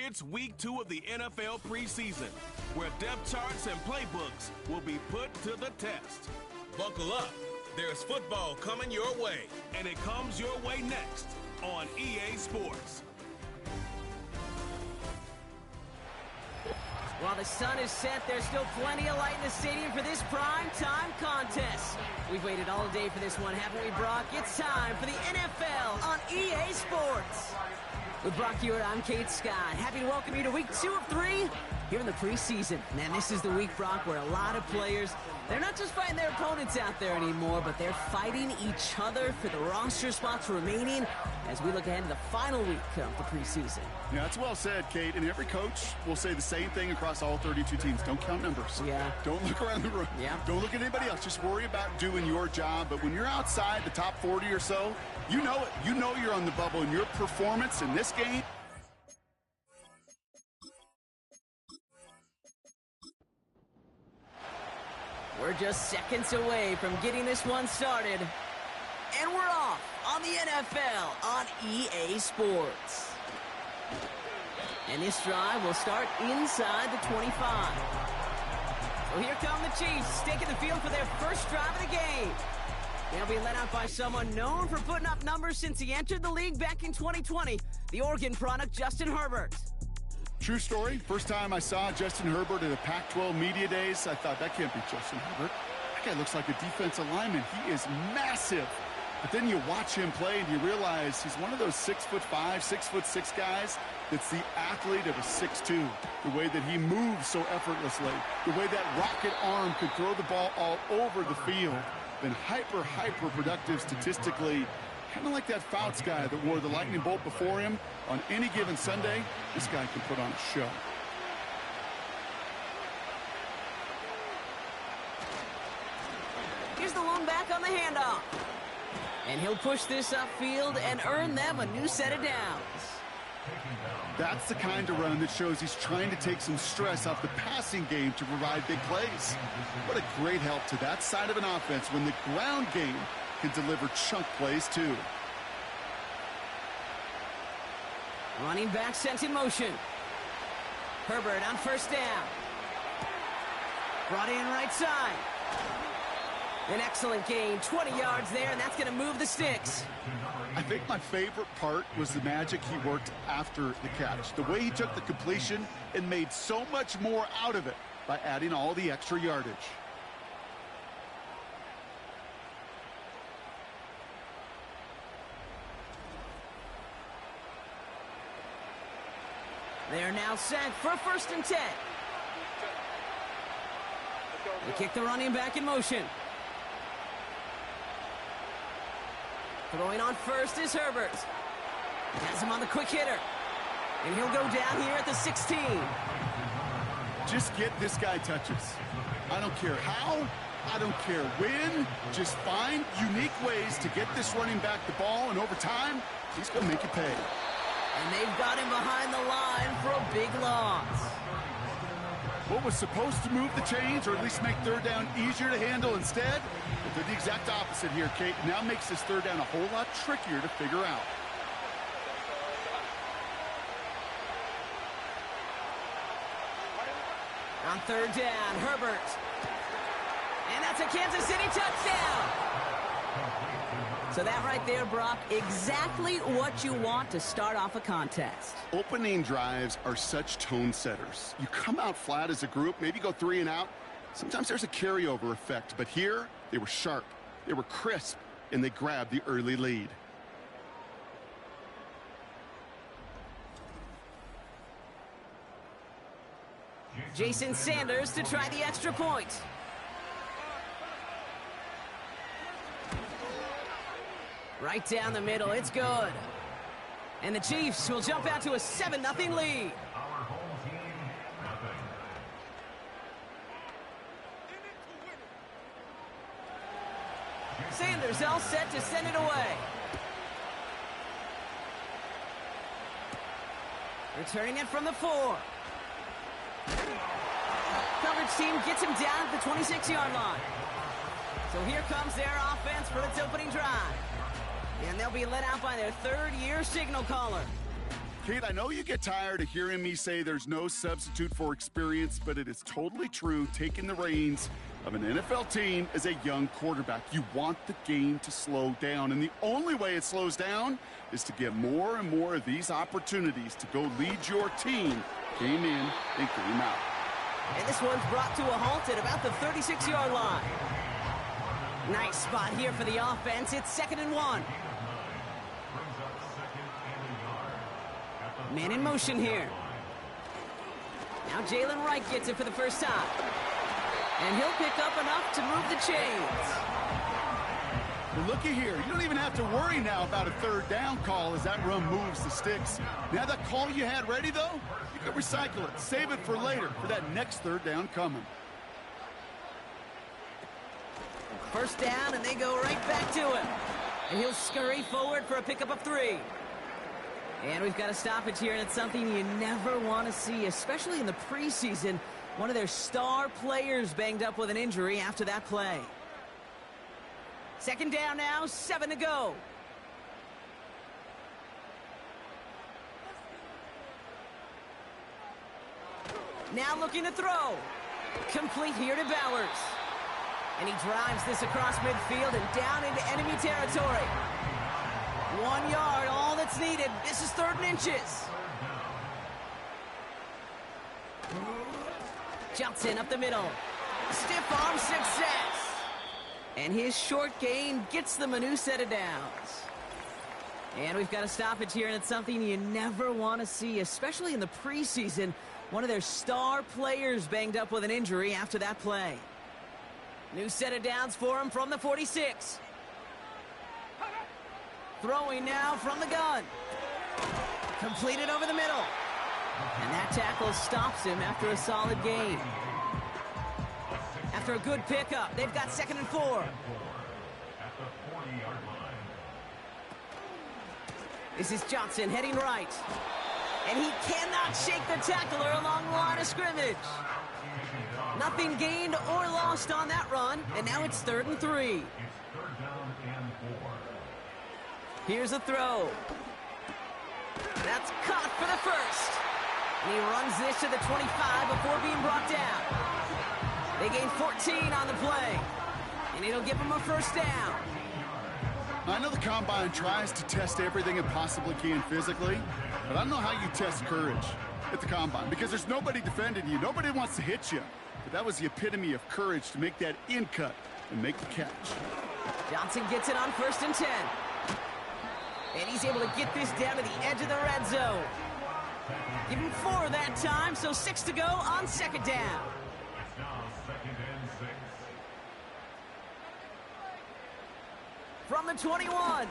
It's week 2 of the NFL preseason, where depth charts and playbooks will be put to the test. Buckle up. There's football coming your way, and it comes your way next on EA Sports. While the sun is set, there's still plenty of light in the stadium for this prime time contest. We've waited all day for this one, haven't we, Brock? It's time for the NFL on EA Sports. With Brock Hewitt, I'm Kate Scott. Happy to welcome you to week 2 of 3 here in the preseason. Man, this is the week, Brock, where a lot of players, they're not just fighting their opponents out there anymore, but they're fighting each other for the roster spots remaining as we look ahead to the final week of the preseason. Yeah, that's well said, Kate. And every coach will say the same thing across all 32 teams. Don't count numbers. Yeah. Don't look around the room. Yeah. Don't look at anybody else. Just worry about doing your job. But when you're outside the top 40 or so, you know it. You know you're on the bubble, and your performance in this game. We're just seconds away from getting this one started. And we're off on the NFL on EA Sports. And this drive will start inside the 25. So here come the Chiefs, taking the field for their first drive of the game. They'll be led out by someone known for putting up numbers since he entered the league back in 2020, the Oregon product, Justin Herbert. True story. First time I saw Justin Herbert at a Pac-12 media days, I thought, that can't be Justin Herbert. That guy looks like a defensive lineman. He is massive. But then you watch him play and you realize he's one of those 6'5", 6'6" guys that's the athlete of a 6'2". The way that he moves so effortlessly, the way that rocket arm could throw the ball all over the field. Been hyper productive statistically. Kind of like that Fouts guy that wore the lightning bolt before him. On any given Sunday, this guy can put on a show. Here's the lone back on the handoff. And he'll push this upfield and earn them a new set of downs. That's the kind of run that shows he's trying to take some stress off the passing game to provide big plays. What a great help to that side of an offense when the ground game can deliver chunk plays too. Running back sent in motion. Herbert on first down. Brought in right side. An excellent gain, 20 yards there, and that's going to move the sticks. I think my favorite part was the magic he worked after the catch. The way he took the completion and made so much more out of it by adding all the extra yardage. They're now set for a 1st and 10. They kick the running back in motion. Throwing on first is Herbert. Has him on the quick hitter. And he'll go down here at the 16. Just get this guy touches. I don't care how, I don't care when. Just find unique ways to get this running back the ball, and over time, he's going to make it pay. And they've got him behind the line for a big loss. What was supposed to move the chains, or at least make 3rd down easier to handle instead, they did the exact opposite here, Kate. Now makes this 3rd down a whole lot trickier to figure out. On 3rd down, Herbert. And that's a Kansas City touchdown. So that right there, Brock, exactly what you want to start off a contest. Opening drives are such tone setters. You come out flat as a group, maybe go 3 and out. Sometimes there's a carryover effect, but here they were sharp, they were crisp, and they grabbed the early lead. Jason Sanders to try the extra point. Right down the middle, it's good. And the Chiefs will jump out to a 7-0 lead. Sanders all set to send it away. Returning it from the 4. Coverage team gets him down at the 26-yard line. So here comes their offense for its opening drive. And they'll be led out by their 3rd-year signal caller. Kate, I know you get tired of hearing me say there's no substitute for experience, but it is totally true taking the reins of an NFL team as a young quarterback. You want the game to slow down, and the only way it slows down is to get more and more of these opportunities to go lead your team game in and game out. And this one's brought to a halt at about the 36-yard line. Nice spot here for the offense. It's 2nd and 1. Man in motion here. Now Jalen Wright gets it for the first time. And he'll pick up enough to move the chains. Well, looky here. You don't even have to worry now about a 3rd down call as that run moves the sticks. Now that call you had ready, though, you can recycle it. Save it for later for that next 3rd down coming. First down, and they go right back to him. And he'll scurry forward for a pickup of 3. And we've got a stoppage here, and it's something you never want to see, especially in the preseason. One of their star players banged up with an injury after that play. 2nd down now, 7 to go. Now looking to throw. Complete here to Bowers. And he drives this across midfield and down into enemy territory. 1 yard, all that's needed. This is 3rd and inches. Johnson up the middle. Stiff arm success. And his short gain gets them a new set of downs. And we've got a stoppage here, and it's something you never want to see, especially in the preseason. One of their star players banged up with an injury after that play. New set of downs for him from the 46. Throwing now from the gun. Completed over the middle. And that tackle stops him after a solid gain. After a good pickup, they've got 2nd and 4. This is Johnson heading right. And he cannot shake the tackler along the line of scrimmage. Nothing gained or lost on that run, and now it's 3rd and 3. Here's a throw. That's caught for the first. And he runs this to the 25 before being brought down. They gain 14 on the play, and it'll give them a first down. I know the Combine tries to test everything it possibly can physically, but I don't know how you test courage at the Combine because there's nobody defending you. Nobody wants to hit you. But that was the epitome of courage to make that in cut and make the catch. Johnson gets it on 1st and 10. And he's able to get this down to the edge of the red zone. Give him 4 that time, so 6 to go on 2nd down. From the 21.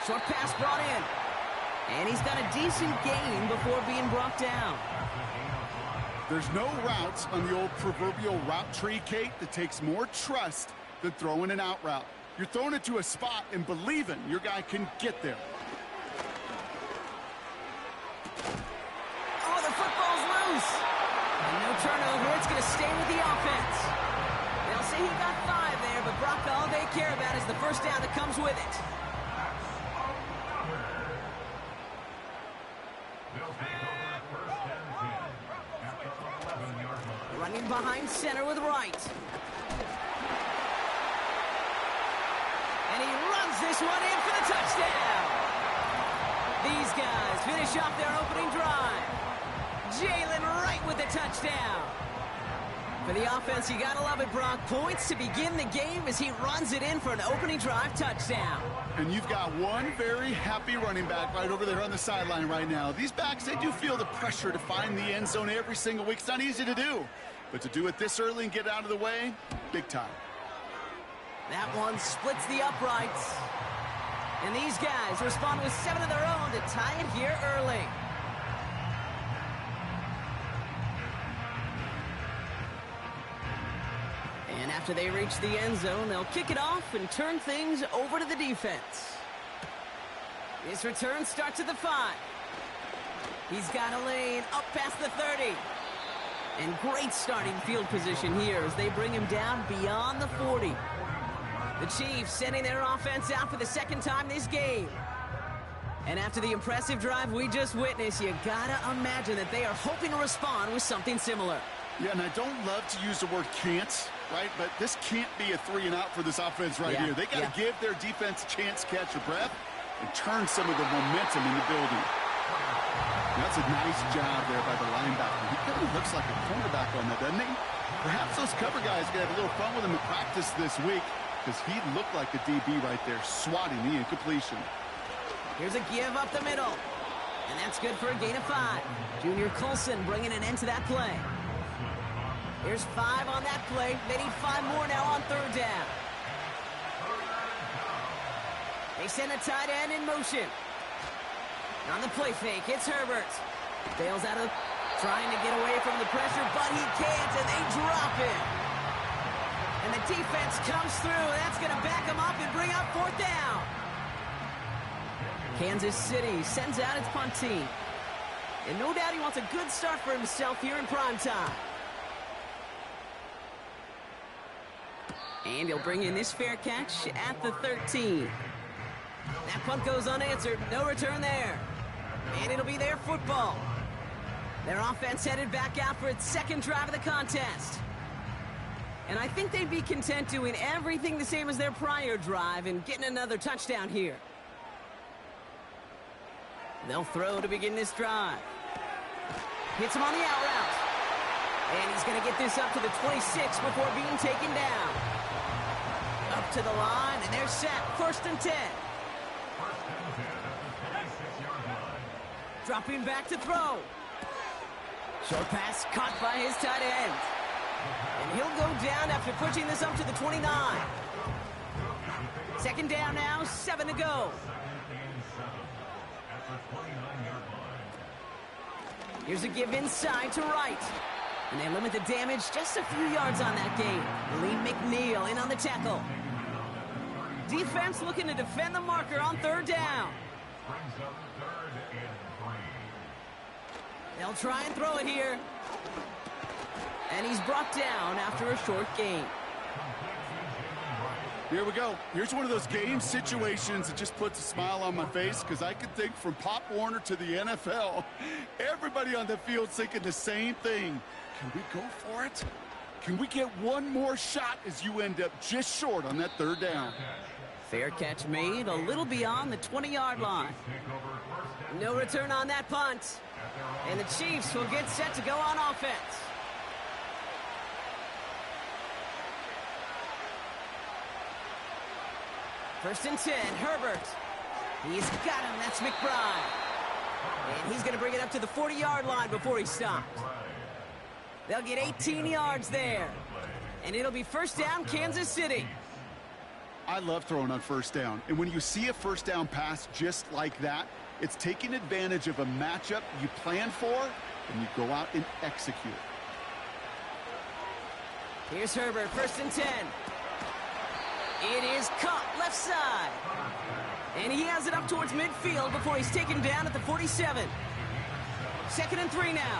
Short pass brought in. And he's got a decent gain before being brought down. There's no routes on the old proverbial route tree, Kate, that takes more trust than throwing an out route. You're throwing it to a spot and believing your guy can get there. Oh, the football's loose. And no turnover. It's going to stay with the offense. They'll say he got 5 there, but Brock, all they care about is the first down that comes with it. Running behind center with Wright. And he runs this one in for the touchdown. These guys finish off their opening drive. Jalen Wright with the touchdown. For the offense, you gotta love it, Brock. Points to begin the game as he runs it in for an opening drive touchdown. And you've got one very happy running back right over there on the sideline right now. These backs, they do feel the pressure to find the end zone every single week. It's not easy to do. But to do it this early and get out of the way, big time. That one splits the uprights. And these guys respond with 7 of their own to tie it here early. And after they reach the end zone, they'll kick it off and turn things over to the defense. This return starts at the 5. He's got a lane up past the 30. And great starting field position here as they bring him down beyond the 40. The Chiefs sending their offense out for the 2nd time this game. And after the impressive drive we just witnessed, you gotta imagine that they are hoping to respond with something similar. Yeah, and I don't love to use the word can't, right? But this can't be a 3-and-out for this offense right here. They got to give their defense a chance to catch their breath and turn some of the momentum in the building. That's a nice job there by the linebacker. He kind of looks like a cornerback on that, doesn't he? Perhaps those cover guys are going to have a little fun with him in practice this week because he looked like a DB right there, swatting the incompletion. Here's a give up the middle. And that's good for a gain of 5. Junior Colson bringing an end to that play. Here's 5 on that play. They need 5 more now on 3rd down. They send a tight end in motion. On the play fake, it's Herbert. Bails out of trying to get away from the pressure, but he can't, and they drop it. And the defense comes through, and that's going to back them up and bring up 4th down. Kansas City sends out its punt team. And no doubt he wants a good start for himself here in prime time. And he'll bring in this fair catch at the 13. That punt goes unanswered. No return there. And it'll be their football. Their offense headed back out for its 2nd drive of the contest. And I think they'd be content doing everything the same as their prior drive and getting another touchdown here. They'll throw to begin this drive. Hits him on the out route. And he's going to get this up to the 26 before being taken down. Up to the line, and they're set. 1st and 10. Dropping back to throw. Short pass caught by his tight end. And he'll go down after pushing this up to the 29. 2nd down now, 7 to go. Here's a give inside to Wright. And they limit the damage just a few yards on that gain. Lee McNeil in on the tackle. Defense looking to defend the marker on 3rd down. They'll try and throw it here. And he's brought down after a short gain. Here we go. Here's one of those game situations that just puts a smile on my face because I can think from Pop Warner to the NFL, everybody on the field thinking the same thing. Can we go for it? Can we get one more shot as you end up just short on that 3rd down? Fair catch made a little beyond the 20-yard line. No return on that punt. And the Chiefs will get set to go on offense. First and 10, Herbert. He's got him, that's McBride. And he's going to bring it up to the 40-yard line before he stops. They'll get 18 yards there. And it'll be 1st down, Kansas City. I love throwing on 1st down. And when you see a 1st down pass just like that, it's taking advantage of a matchup you plan for, and you go out and execute. Here's Herbert, 1st and 10. It is caught left side. And he has it up towards midfield before he's taken down at the 47. 2nd and 3 now.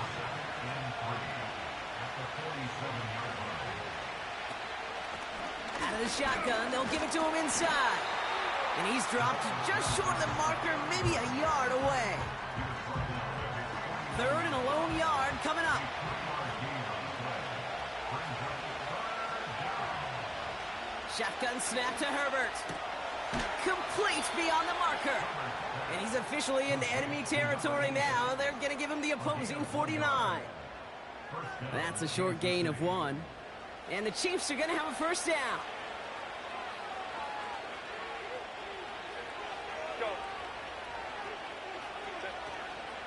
Out of the shotgun, they'll give it to him inside. And he's dropped just short of the marker, maybe a yard away. 3rd and a lone yard coming up. Shotgun snap to Herbert. Complete beyond the marker. And he's officially into enemy territory now. They're going to give him the opposing 49. That's a short gain of 1. And the Chiefs are going to have a 1st down.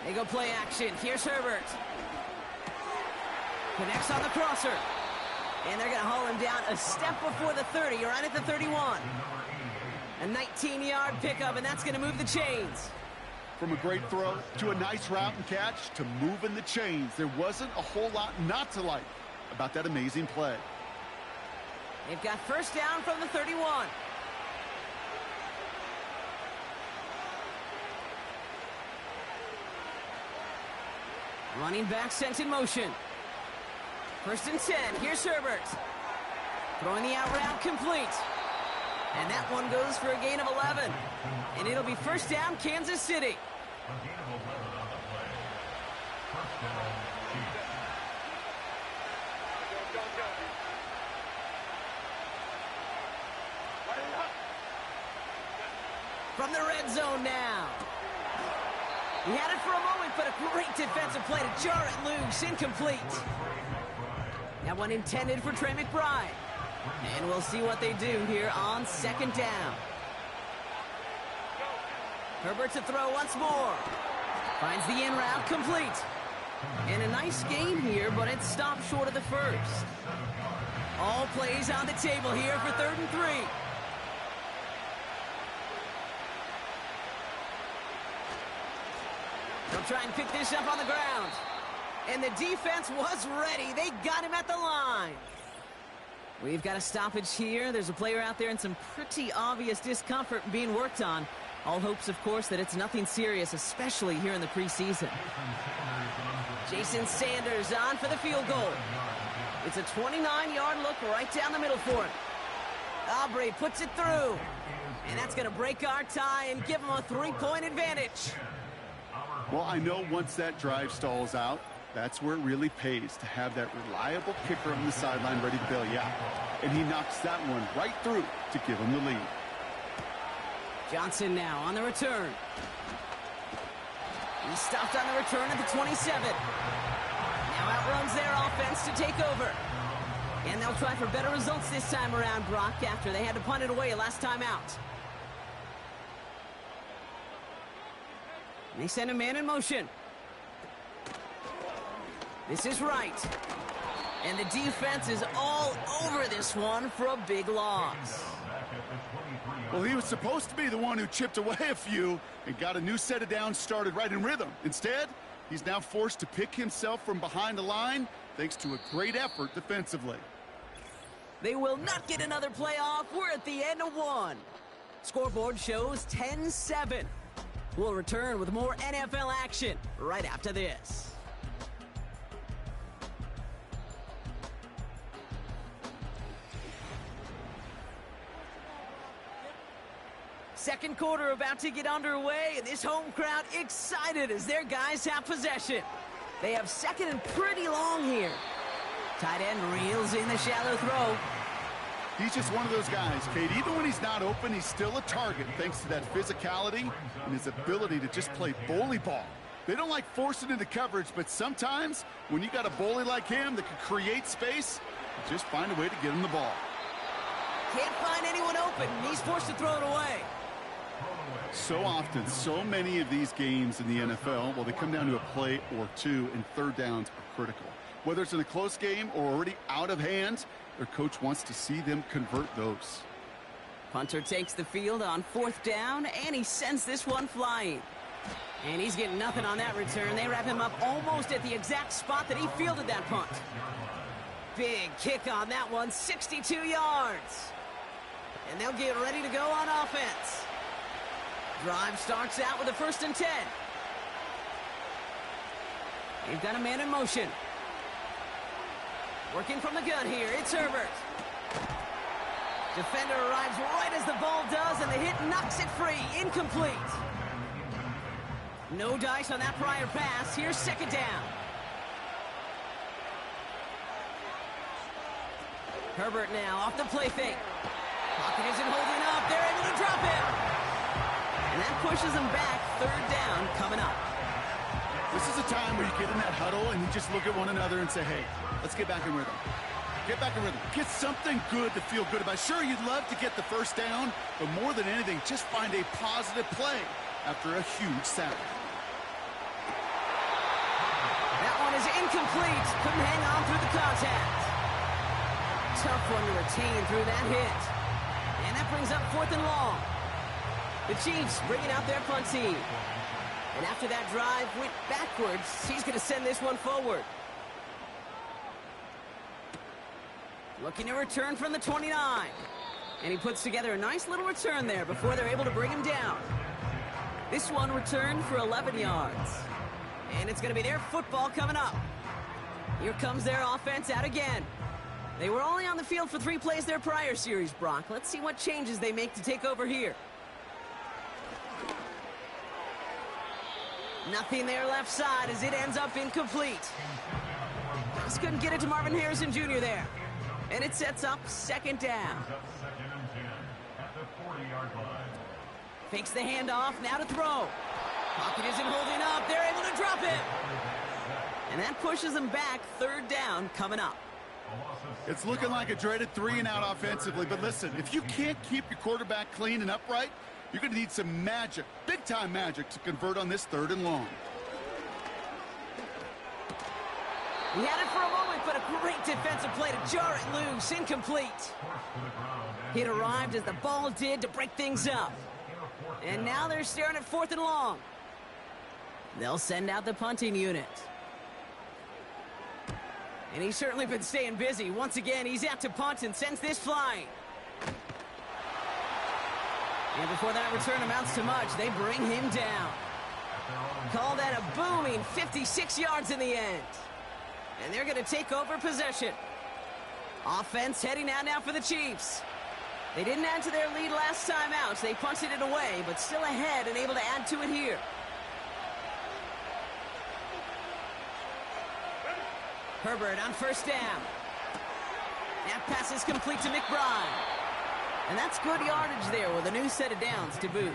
They go play action. Here's Herbert. Connects on the crosser. And they're going to haul him down a step before the 30, right at the 31. A 19-yard pickup, and that's going to move the chains. From a great throw to a nice route and catch to moving the chains, there wasn't a whole lot not to like about that amazing play. They've got 1st down from the 31. Running back sent in motion. 1st and 10. Here's Herbert. Throwing the out route complete. And that one goes for a gain of 11. And it'll be first down, Kansas City. From the red zone now. He had it for a moment, but a great defensive play to jar it loose. Incomplete. That one intended for Trey McBride. And we'll see what they do here on second down. Herbert to throw once more. Finds the in route, complete. And a nice gain here, but it stopped short of the first. All plays on the table here for 3rd and 3. They'll try and pick this up on the ground. And the defense was ready. They got him at the line. We've got a stoppage here. There's a player out there in some pretty obvious discomfort being worked on. All hopes, of course, that it's nothing serious, especially here in the preseason. Jason Sanders on for the field goal. It's a 29-yard look right down the middle for him. Aubrey puts it through. And that's going to break our tie and give him a 3-point advantage. Well, I know once that drive stalls out, that's where it really pays to have that reliable kicker on the sideline ready to bail you out. And he knocks that one right through to give him the lead. Johnson now on the return. He's stopped on the return at the 27. Now outruns their offense to take over. And they'll try for better results this time around, Brock, after they had to punt it away last time out. And they send a man in motion. This is right. And the defense is all over this one for a big loss. Well, he was supposed to be the one who chipped away a few and got a new set of downs started right in rhythm. Instead, he's now forced to pick himself from behind the line thanks to a great effort defensively. They will not get another playoff. We're at the end of one. Scoreboard shows 10-7. We'll return with more NFL action right after this. Second quarter about to get underway, and this home crowd excited as their guys have possession. They have second and pretty long here. Tight end reels in the shallow throw. He's just one of those guys, Kate. Even when he's not open, he's still a target thanks to that physicality and his ability to just play bully ball. They don't like forcing into coverage, but sometimes when you got a bully like him that can create space, you just find a way to get him the ball. Can't find anyone open, and he's forced to throw it away. So often, so many of these games in the NFL, well, they come down to a play or two, and third downs are critical. Whether it's in a close game or already out of hand, their coach wants to see them convert those. Punter takes the field on 4th down, and he sends this one flying. And he's getting nothing on that return. They wrap him up almost at the exact spot that he fielded that punt. Big kick on that one, 62 yards. And they'll get ready to go on offense. Drive starts out with a 1st and 10. They've got a man in motion. Working from the gun here, it's Herbert. Defender arrives right as the ball does, and the hit knocks it free. Incomplete. No dice on that prior pass. Here's 2nd down. Herbert now off the play fake. Pocket isn't holding up. They're able to drop him. And that pushes them back. 3rd down coming up. This is a time where you get in that huddle and you just look at one another and say, hey, let's get back in rhythm. Get back in rhythm. Get something good to feel good about. Sure, you'd love to get the 1st down, but more than anything, just find a positive play after a huge sack. That one is incomplete. Couldn't hang on through the contact. Tough one to retain through that hit. And that brings up 4th and long. The Chiefs bringing out their punt team. And after that drive went backwards, he's going to send this one forward. Looking to return from the 29. And he puts together a nice little return there before they're able to bring him down. This one returned for 11 yards. And it's going to be their football coming up. Here comes their offense out again. They were only on the field for 3 plays their prior series, Brock. Let's see what changes they make to take over here. Nothing there left side as it ends up incomplete. Just couldn't get it to Marvin Harrison Jr. there. And it sets up 2nd down. Fakes the handoff, now to throw. Pocket isn't holding up, they're able to drop it. And that pushes them back, 3rd down coming up. It's looking like a dreaded 3-and-out offensively, but listen, if you can't keep your quarterback clean and upright, you're going to need some magic, big-time magic, to convert on this 3rd and long. He had it for a moment, but a great defensive play to jar it loose, incomplete. It arrived as the ball did to break things up. And now they're staring at 4th and long. They'll send out the punting unit. And he's certainly been staying busy. Once again, he's out to punt and sends this flying. And before that return amounts to much, they bring him down. Call that a booming 56 yards in the end. And they're going to take over possession. Offense heading out now for the Chiefs. They didn't add to their lead last time out, so they punted it away, but still ahead and able to add to it here. Herbert on 1st down. That pass is complete to McBride. And that's good yardage there with a new set of downs to boot.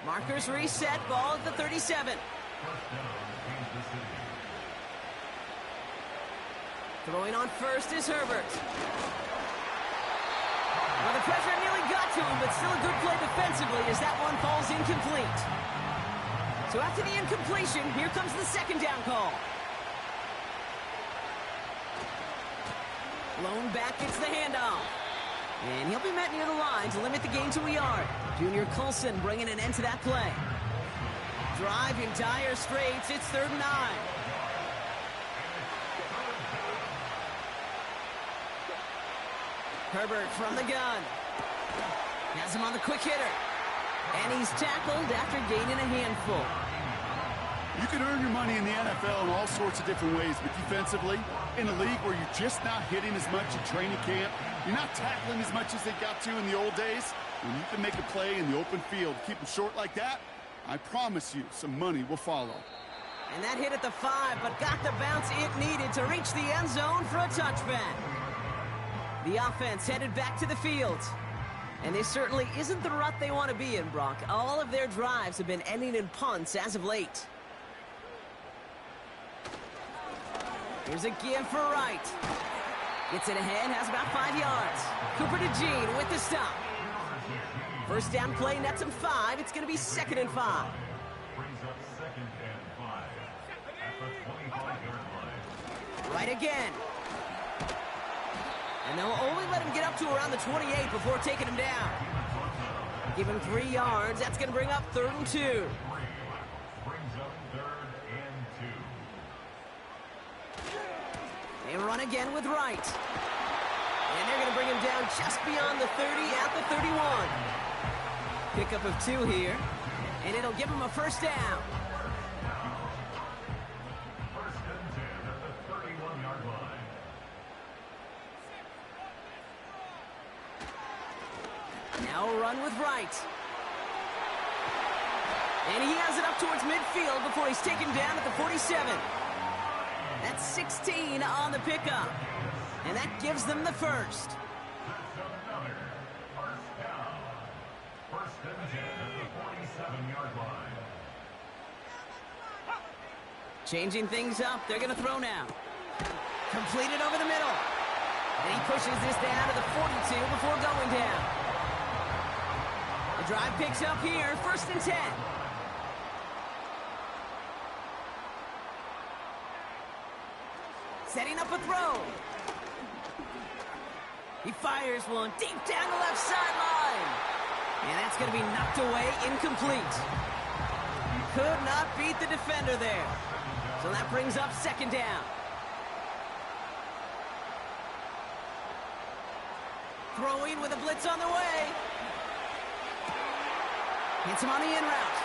Markers reset, ball at the 37. Throwing on 1st is Herbert. Well, the pressure nearly got to him, but still a good play defensively as that one falls incomplete. So after the incompletion, here comes the 2nd down call. Blown back, gets the handoff. And he'll be met near the line to limit the gain to a yard. Junior Colson bringing an end to that play. Drive in dire straits, it's 3rd and 9. Herbert from the gun. Has him on the quick hitter. And he's tackled after gaining a handful. You can earn your money in the NFL in all sorts of different ways, but defensively, in a league where you're just not hitting as much at training camp, you're not tackling as much as they got to in the old days, when you can make a play in the open field, keep them short like that, I promise you some money will follow. And that hit at the 5, but got the bounce it needed to reach the end zone for a touchback. The offense headed back to the field. And this certainly isn't the rut they want to be in, Brock. All of their drives have been ending in punts as of late. Here's a give for Wright. Gets it ahead, has about 5 yards. Cooper to Gene with the stop. 1st down play, nets him 5. It's going to be 2nd and 5. Right again. And they'll only let him get up to around the 28 before taking him down. Give him 3 yards. That's going to bring up 3rd and 2. They run again with Wright. And they're going to bring him down just beyond the 30 at the 31. Pickup of 2 here. And it'll give him a 1st down. Now a run with Wright. And he has it up towards midfield before he's taken down at the 47. That's 16 on the pickup. And that gives them the 1st. Changing things up. They're going to throw now. Completed over the middle. And he pushes this down to the 42 before going down. The drive picks up here. 1st and 10. Setting up a throw. He fires one deep down the left sideline. And that's going to be knocked away, incomplete. Could not beat the defender there. So that brings up 2nd down. Throwing with a blitz on the way. Hits him on the in route.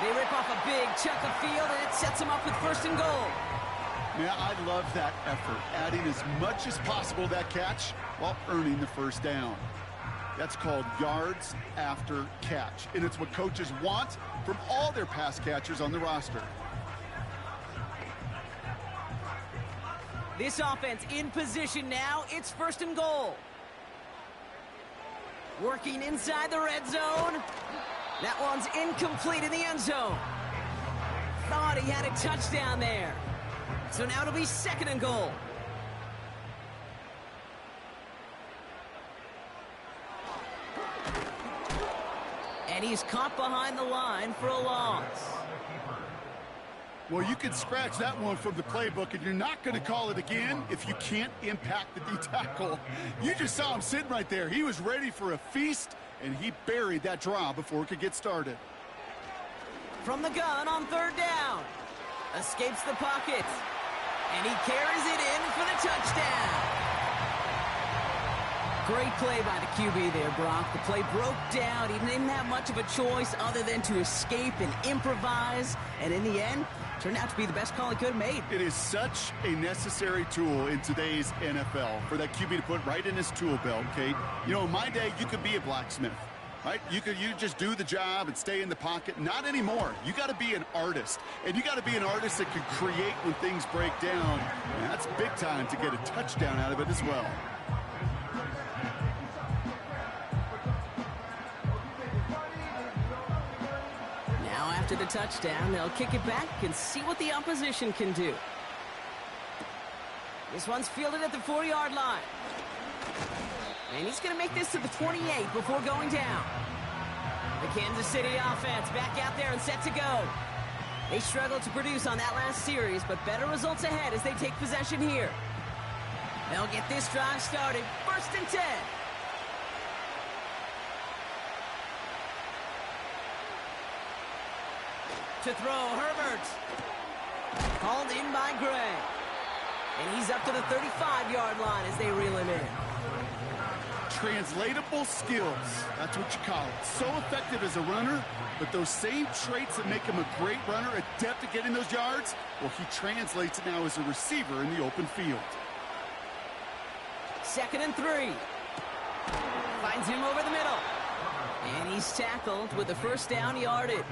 They rip off a big chunk of field, and it sets him up with 1st and goal. Man, I love that effort, adding as much as possible to that catch while earning the first down. That's called yards after catch, and it's what coaches want from all their pass catchers on the roster. This offense in position now. It's 1st and goal. Working inside the red zone. That one's incomplete in the end zone. Thought he had a touchdown there. So now it'll be 2nd and goal. And he's caught behind the line for a loss. Well, you can scratch that one from the playbook, and you're not going to call it again if you can't impact the D-tackle. You just saw him sitting right there. He was ready for a feast, and he buried that draw before it could get started. From the gun on 3rd down. Escapes the pocket. And he carries it in for the touchdown. Great play by the QB there, Brock. The play broke down. He didn't have much of a choice other than to escape and improvise. And in the end, turned out to be the best call he could have made. It is such a necessary tool in today's NFL for that QB to put right in his tool belt, okay? You know, in my day, you could be a blacksmith, right? You just do the job and stay in the pocket. Not anymore. You got to be an artist. And you got to be an artist that can create when things break down. And that's big time to get a touchdown out of it as well. After the touchdown, they'll kick it back and see what the opposition can do. This one's fielded at the 4-yard line. And he's going to make this to the 28 before going down. The Kansas City offense back out there and set to go. They struggled to produce on that last series, but better results ahead as they take possession here. They'll get this drive started. 1st and 10. To throw, Herbert. Called in by Gray. And he's up to the 35-yard line as they reel him in. Translatable skills. That's what you call it. So effective as a runner, but those same traits that make him a great runner, adept at getting those yards, well, he translates it now as a receiver in the open field. 2nd and 3. Finds him over the middle. And he's tackled with the 1st down yardage.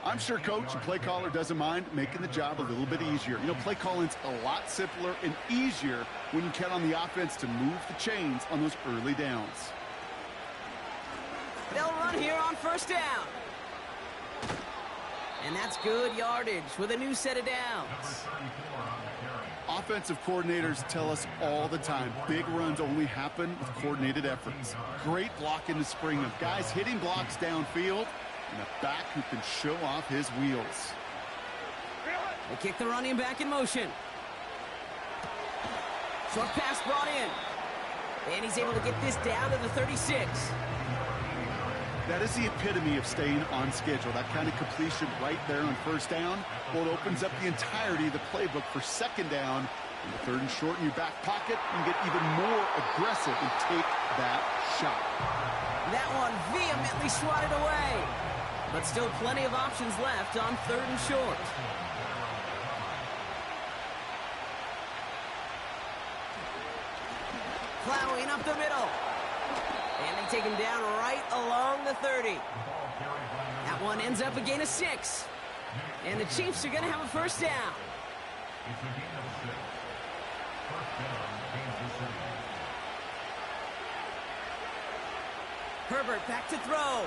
I'm sure coach and play caller doesn't mind making the job a little bit easier. You know, play calling's a lot simpler and easier when you count on the offense to move the chains on those early downs. They'll run here on 1st down. And that's good yardage with a new set of downs. Offensive coordinators tell us all the time, big runs only happen with coordinated efforts. Great block in the spring of guys hitting blocks downfield, and a back who can show off his wheels. They kick the running back in motion. Short pass brought in. And he's able to get this down to the 36. That is the epitome of staying on schedule. That kind of completion right there on 1st down. Well, it opens up the entirety of the playbook for 2nd down. In the 3rd and short in your back pocket, you can get even more aggressive and take that shot. That one vehemently swatted away. But still plenty of options left on 3rd and short. Plowing up the middle. And they take him down right along the 30. That one ends up a gain of 6. And the Chiefs are going to have a 1st down. Herbert back to throw.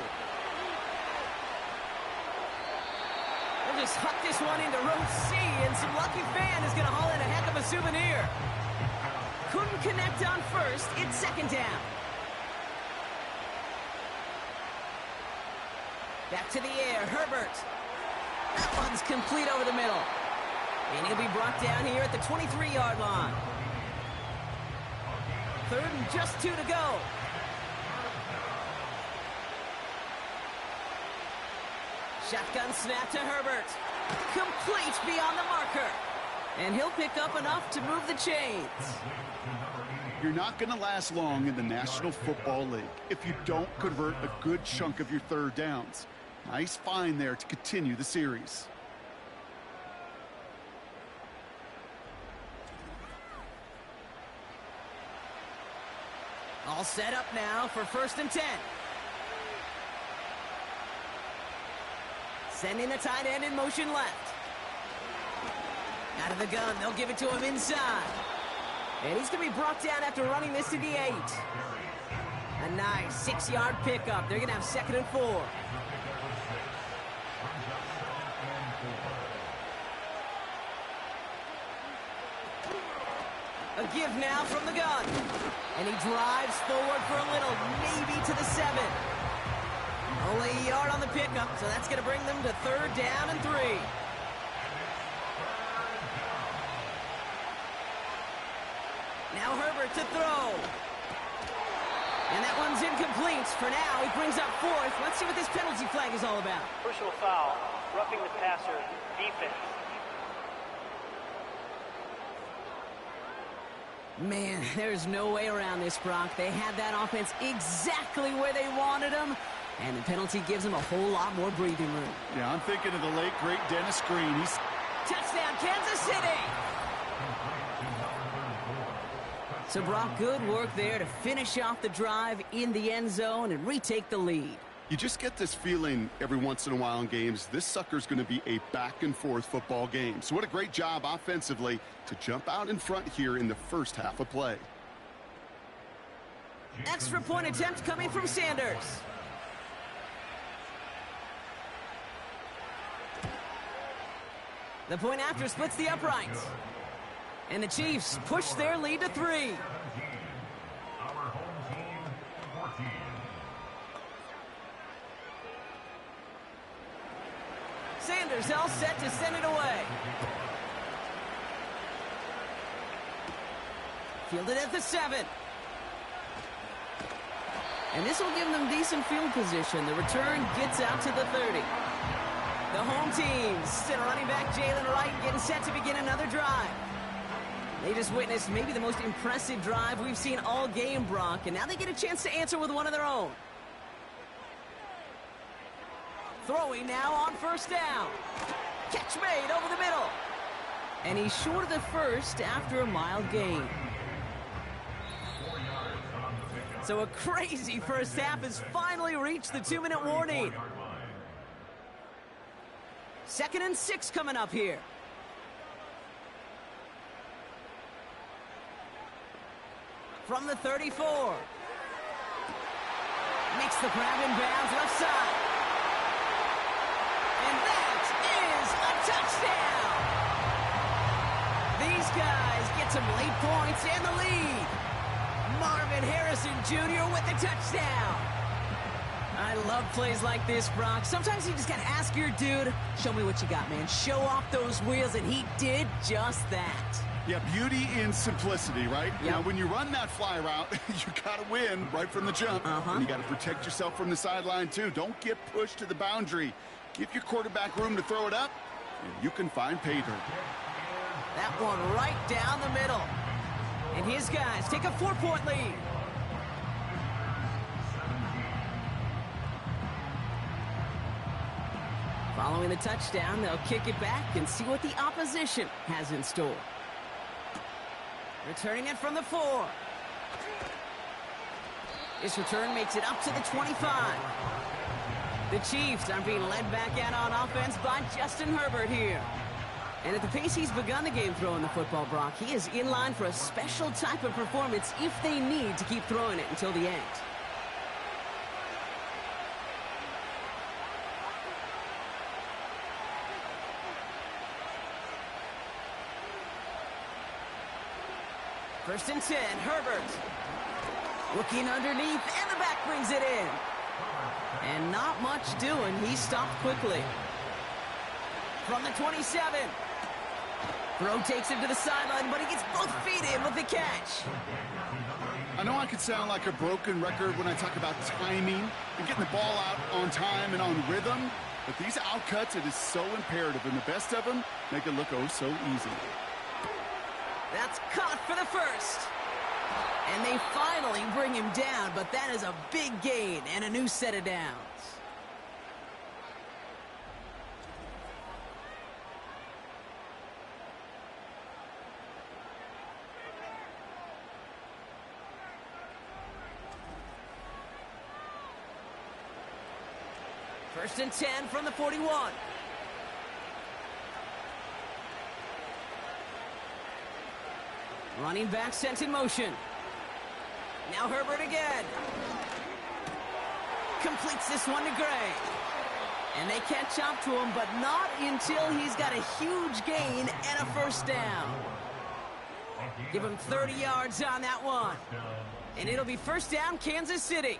They'll just huck this one into row C, and some lucky fan is going to haul in a heck of a souvenir. Couldn't connect on 1st. It's 2nd down. Back to the air, Herbert. That one's complete over the middle. And he'll be brought down here at the 23-yard line. 3rd and just 2 to go. Shotgun snap to Herbert. Complete beyond the marker. And he'll pick up enough to move the chains. You're not going to last long in the National Football League if you don't convert a good chunk of your 3rd downs. Nice find there to continue the series. All set up now for 1st and 10. Sending the tight end in motion left. Out of the gun, they'll give it to him inside. And he's going to be brought down after running this to the 8. A nice 6-yard pickup. They're going to have 2nd and 4. A give now from the gun. And he drives forward for a little, maybe to the 7. Only a yard on the pickup, so that's going to bring them to 3rd down and 3. Now Herbert to throw. And that one's incomplete. For now, he brings up 4th. Let's see what this penalty flag is all about. Personal foul, roughing the passer, defense. Man, there's no way around this, Brock. They had that offense exactly where they wanted them, and the penalty gives them a whole lot more breathing room. Yeah, I'm thinking of the late, great Dennis Green. He's... Touchdown, Kansas City! So, Brock, good work there to finish off the drive in the end zone and retake the lead. You just get this feeling every once in a while in games, this sucker's going to be a back-and-forth football game. So what a great job offensively to jump out in front here in the first half of play. Extra point attempt coming from Sanders. The point after splits the uprights. And the Chiefs push their lead to 3. Sanders all set to send it away. Fielded at the 7. And this will give them decent field position. The return gets out to the 30. The home team, still running back Jalen Wright, getting set to begin another drive. They just witnessed maybe the most impressive drive we've seen all game, Brock, and now they get a chance to answer with one of their own. Throwing now on 1st down. Catch made over the middle. And he's short of the 1st after a mild gain. So a crazy first half has finally reached the 2-minute warning. 2nd and 6 coming up here. From the 34. Makes the grab in bounds left side. And that is a touchdown. These guys get some late points and the lead. Marvin Harrison Jr. with the touchdown. I love plays like this, Brock. Sometimes you just got to ask your dude, show me what you got, man. Show off those wheels, and he did just that. Yeah, beauty in simplicity, right? Yep. Now, when you run that fly route, you got to win right from the jump. And you got to protect yourself from the sideline, too. Don't get pushed to the boundary. Give your quarterback room to throw it up, and you can find pay dirt. That one right down the middle. And his guys take a 4-point lead. Following the touchdown, they'll kick it back and see what the opposition has in store. Returning it from the 4. This return makes it up to the 25. The Chiefs are being led back out on offense by Justin Herbert here. And at the pace he's begun the game throwing the football, Brock, he is in line for a special type of performance if they need to keep throwing it until the end. First and 10, Herbert. Looking underneath, and the back brings it in. And not much doing. He stopped quickly. From the 27. Throw takes him to the sideline, but he gets both feet in with the catch. I know I could sound like a broken record when I talk about timing and getting the ball out on time and on rhythm, but these outcuts, it is so imperative, and the best of them make it look oh so easy. That's caught for the first. And they finally bring him down, but that is a big gain and a new set of downs. First and 10 from the 41. Running back sent in motion. Now Herbert again. Completes this one to Gray. And they catch up to him, but not until he's got a huge gain and a first down. Give him 30 yards on that one. And it'll be first down, Kansas City.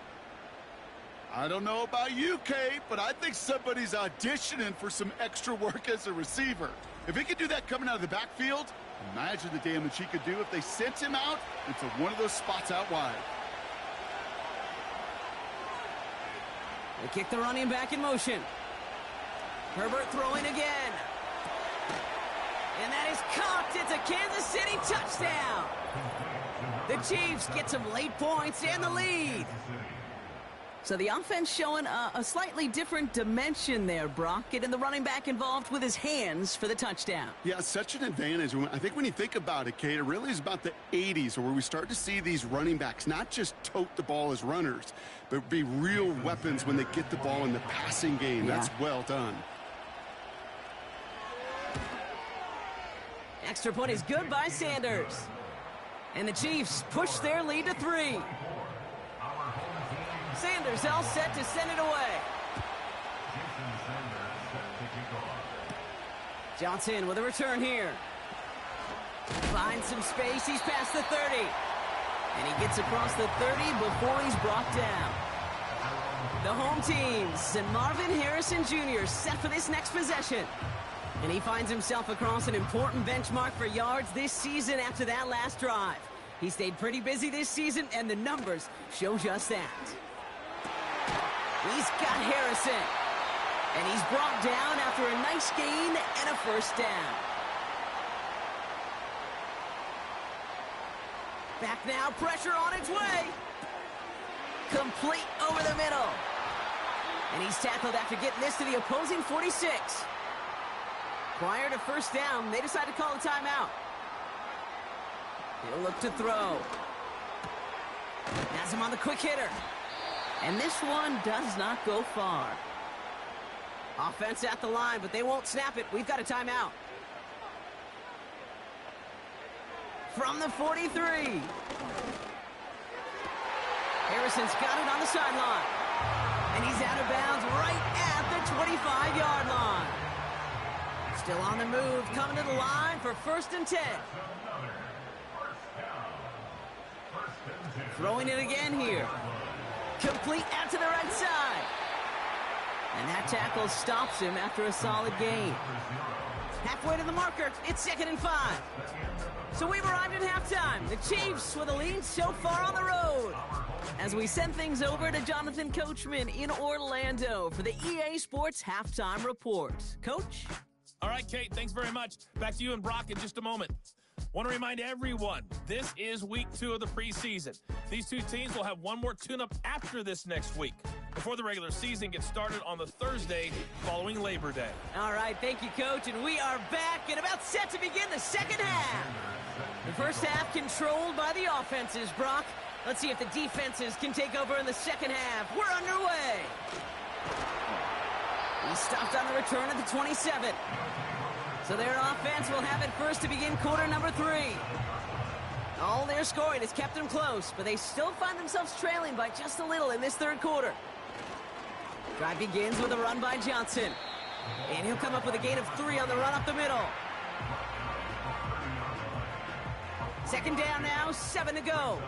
I don't know about you, Kate, but I think somebody's auditioning for some extra work as a receiver. If he could do that coming out of the backfield, imagine the damage he could do if they sent him out into one of those spots out wide. They kick the running back in motion. Herbert throwing again. And that is caught. It's a Kansas City touchdown. The Chiefs get some late points and the lead. So the offense showing a slightly different dimension there, Brock. Getting the running back involved with his hands for the touchdown. Yeah, such an advantage. I think when you think about it, Kate, it really is about the 80s where we start to see these running backs not just tote the ball as runners, but be real weapons when they get the ball in the passing game. Yeah. That's well done. Extra point is good by Sanders. And the Chiefs push their lead to 3. Sanders all set to send it away. Johnson with a return here. Finds some space. He's past the 30. And he gets across the 30 before he's brought down. The home teams and Marvin Harrison Jr. set for this next possession. And he finds himself across an important benchmark for yards this season after that last drive. He stayed pretty busy this season, and the numbers show just that. He's got Harrison. And he's brought down after a nice gain and a first down. Back now, pressure on its way. Complete over the middle. And he's tackled after getting this to the opposing 46. Prior to first down, they decide to call a timeout. He'll look to throw. Has him on the quick hitter. And this one does not go far. Offense at the line, but they won't snap it. We've got a timeout. From the 43. Harrison's got it on the sideline. And he's out of bounds right at the 25-yard line. Still on the move, coming to the line for first and 10. Throwing it again here. Complete out to the right side. And that tackle stops him after a solid gain. Halfway to the marker, it's 2nd and 5. So we've arrived at halftime. The Chiefs with a lead so far on the road. As we send things over to Jonathan Coachman in Orlando for the EA Sports Halftime Report. Coach? All right, Kate, thanks very much. Back to you and Brock in just a moment. Want to remind everyone, this is week 2 of the preseason. These two teams will have one more tune-up after this next week, before the regular season gets started on the Thursday following Labor Day. All right, thank you, Coach, and we are back and about set to begin the second half. The first half controlled by the offenses, Brock. Let's see if the defenses can take over in the second half. We're underway. He stopped on the return at the 27. So their offense will have it first to begin quarter number 3. All their scoring has kept them close, but they still find themselves trailing by just a little in this third quarter. Drive begins with a run by Johnson. And he'll come up with a gain of 3 on the run up the middle. Second down now, 7 to go.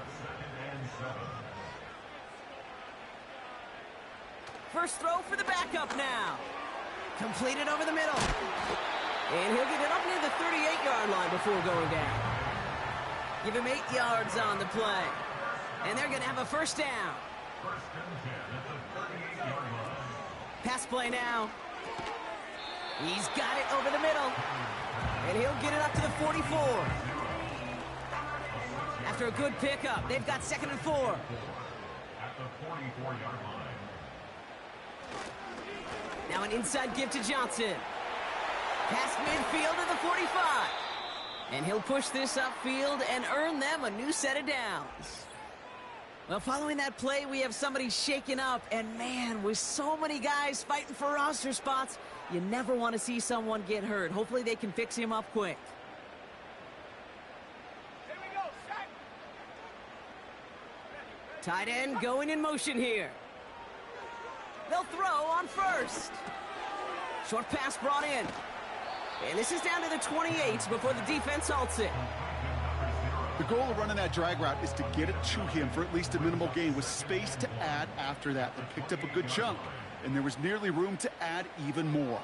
First throw for the backup now. Completed over the middle. And he'll get it up near the 38-yard line before going down. Give him 8 yards on the play. And they're going to have a first down. Pass play now. He's got it over the middle. And he'll get it up to the 44. After a good pickup, they've got 2nd and 4. At the 44-yard line. Now an inside give to Johnson. Past midfield to the 45. And he'll push this upfield and earn them a new set of downs. Well, following that play, we have somebody shaken up. And, man, with so many guys fighting for roster spots, you never want to see someone get hurt. Hopefully they can fix him up quick. Here we go, set. Tight end going in motion here. They'll throw on first. Short pass brought in. And this is down to the 28 before the defense halts it. The goal of running that drag route is to get it to him for at least a minimal gain with space to add after that. They picked up a good chunk, and there was nearly room to add even more.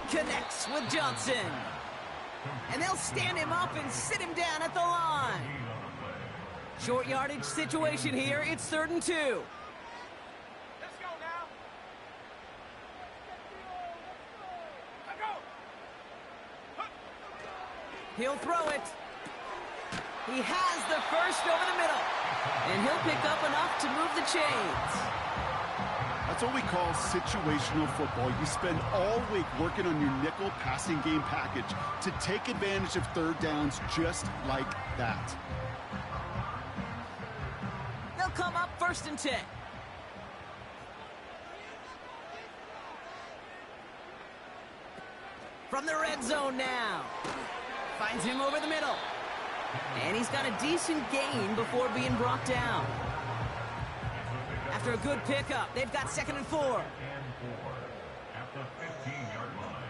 Connects with Johnson. And they'll stand him up and sit him down at the line. Short yardage situation here. It's 3rd and 2. Let's go now. Let's go. He'll throw it. He has the first over the middle. And he'll pick up enough to move the chains. That's what we call situational football. You spend all week working on your nickel passing game package to take advantage of 3rd downs just like that. They'll come up 1st and 10. From the red zone now. Finds him over the middle. And he's got a decent gain before being brought down. After a good pickup, they've got 2nd and 4. And 4 at the 15-yard line.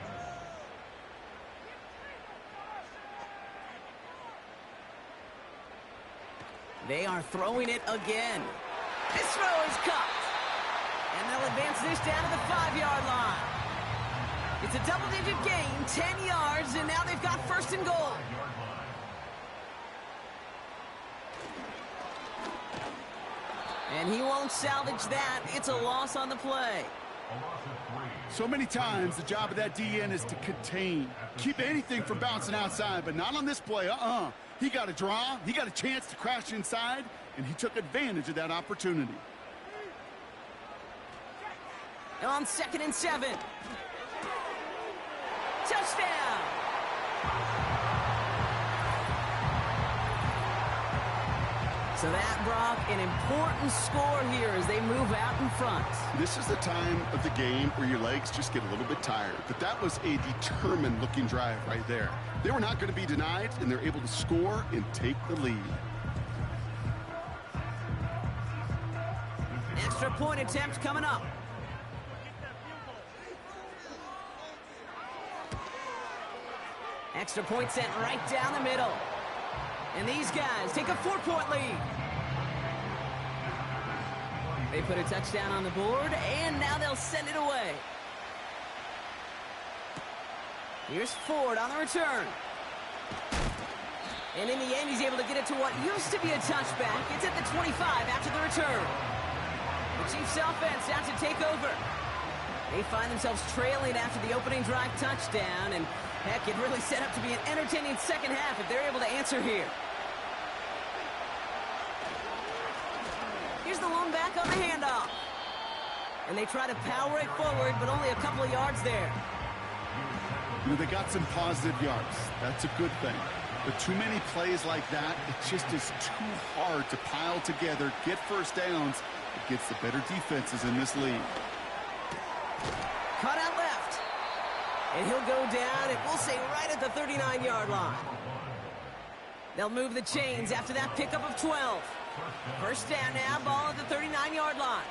They are throwing it again. This throw is caught. And they'll advance this down to the 5-yard line. It's a double-digit gain, 10 yards, and now they've got 1st and goal. And he won't salvage that. It's a loss on the play. So many times, the job of that DN is to contain. Keep anything from bouncing outside, but not on this play. He got a draw. He got a chance to crash inside, and he took advantage of that opportunity. On 2nd and 7. Touchdown! So that, Brock, an important score here as they move out in front. This is the time of the game where your legs just get a little bit tired. But that was a determined-looking drive right there. They were not going to be denied, and they're able to score and take the lead. Extra point attempt coming up. Extra point sent right down the middle. And these guys take a 4-point lead. They put a touchdown on the board, and now they'll send it away. Here's Ford on the return. And in the end, he's able to get it to what used to be a touchback. It's at the 25 after the return. The Chiefs offense out to take over. They find themselves trailing after the opening drive touchdown, and heck, it really set up to be an entertaining second half if they're able to answer here. Here's the lone back on the handoff. And they try to power it forward, but only a couple of yards there. You know, they got some positive yards. That's a good thing. But too many plays like that, it just is too hard to pile together, get 1st downs against the better defenses in this league. Cut out left. And he'll go down, and we'll say right at the 39-yard line. They'll move the chains after that pickup of 12. 1st down now, ball at the 39-yard line.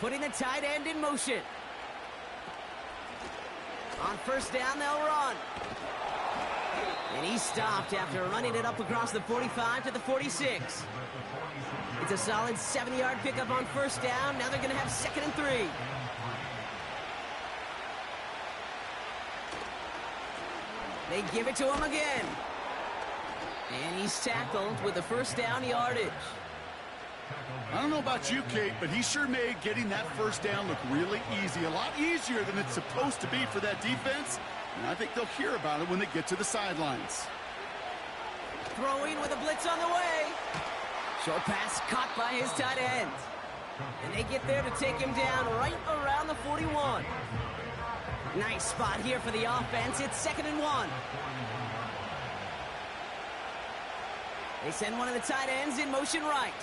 Putting the tight end in motion. On 1st down, they'll run. And he stopped after running it up across the 45 to the 46. It's a solid 7-yard pickup on 1st down. Now they're going to have 2nd and 3. They give it to him again. And he's tackled with the 1st down yardage. I don't know about you, Kate, but he sure made getting that 1st down look really easy. A lot easier than it's supposed to be for that defense. And I think they'll hear about it when they get to the sidelines. Throwing with a blitz on the way. Short pass caught by his tight end. And they get there to take him down right around the 41. Nice spot here for the offense. It's 2nd and 1. They send one of the tight ends in motion right.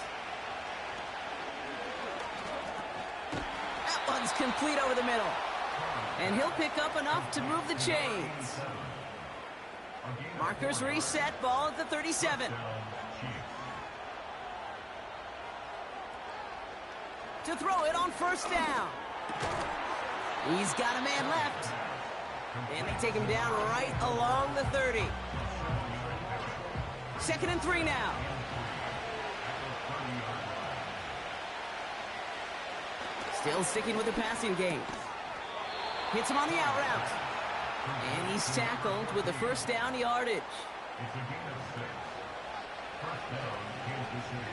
That one's complete over the middle. And he'll pick up enough to move the chains. Markers reset, ball at the 37. To throw it on first down. He's got a man left. And they take him down right along the 30. 2nd and 3 now. Still sticking with the passing game. Hits him on the out route. And he's tackled with the first down yardage. It's a gain of 6. First down, Kansas City.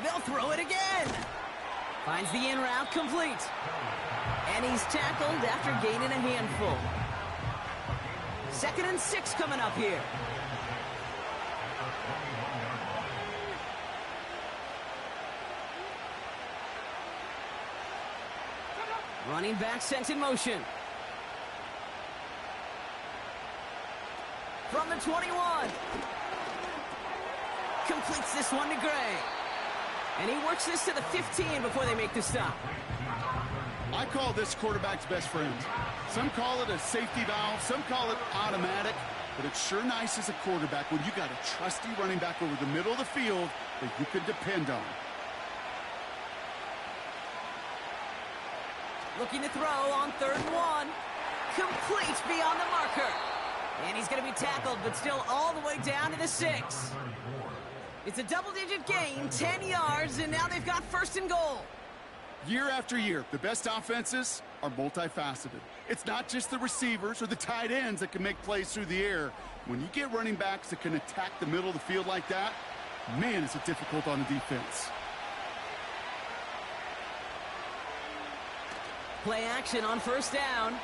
They'll throw it again. Finds the in route complete. And he's tackled after gaining a handful. 2nd and 6 coming up here. Running back sent in motion. From the 21. Completes this one to Gray. And he works this to the 15 before they make the stop. I call this quarterback's best friend. Some call it a safety valve, some call it automatic, but it's sure nice as a quarterback when you got a trusty running back over the middle of the field that you can depend on. Looking to throw on 3rd and 1. Complete beyond the marker. And he's going to be tackled, but still all the way down to the 6. It's a double-digit gain, 10 yards, and now they've got 1st and goal. Year after year, the best offenses are multifaceted. It's not just the receivers or the tight ends that can make plays through the air. When you get running backs that can attack the middle of the field like that, man, is it difficult on the defense. Play action on 1st down.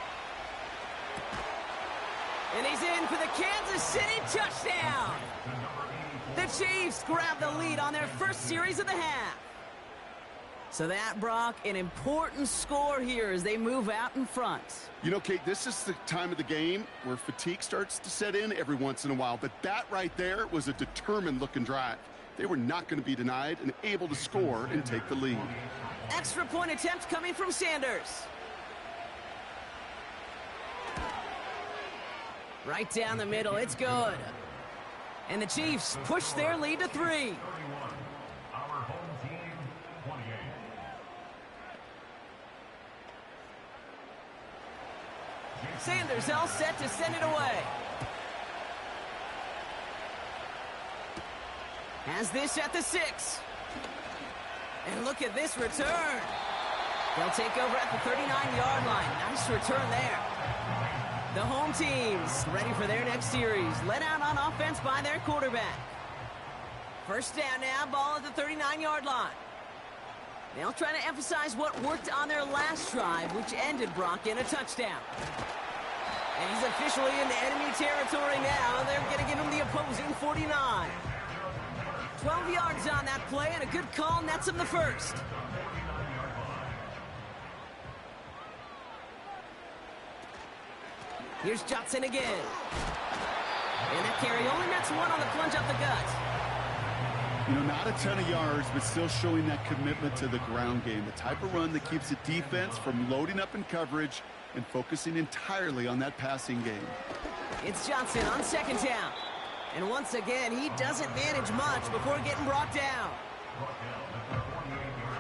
And he's in for the Kansas City touchdown. The Chiefs grab the lead on their first series of the half. So that, Brock, an important score here as they move out in front. You know, Kate, this is the time of the game where fatigue starts to set in every once in a while. But that right there was a determined-looking drive. They were not going to be denied and able to score and take the lead. Extra point attempt coming from Sanders. Right down the middle, it's good. And the Chiefs push their lead to 3. 31. Our home team, 28. Sanders all set to send it away. Has this at the 6. And look at this return. They'll take over at the 39-yard line. Nice return there. The home teams ready for their next series. Let out on offense by their quarterback. First down now, ball at the 39-yard line. They'll try to emphasize what worked on their last drive, which ended, Brock, in a touchdown. And he's officially into enemy territory now. They're going to give him the opposing 49. 12 yards on that play, and a good call nets him the first. Here's Johnson again. And that carry only nets 1 on the plunge up the gut. You know, not a ton of yards, but still showing that commitment to the ground game. The type of run that keeps the defense from loading up in coverage and focusing entirely on that passing game. It's Johnson on 2nd down. And once again, he doesn't manage much before getting brought down.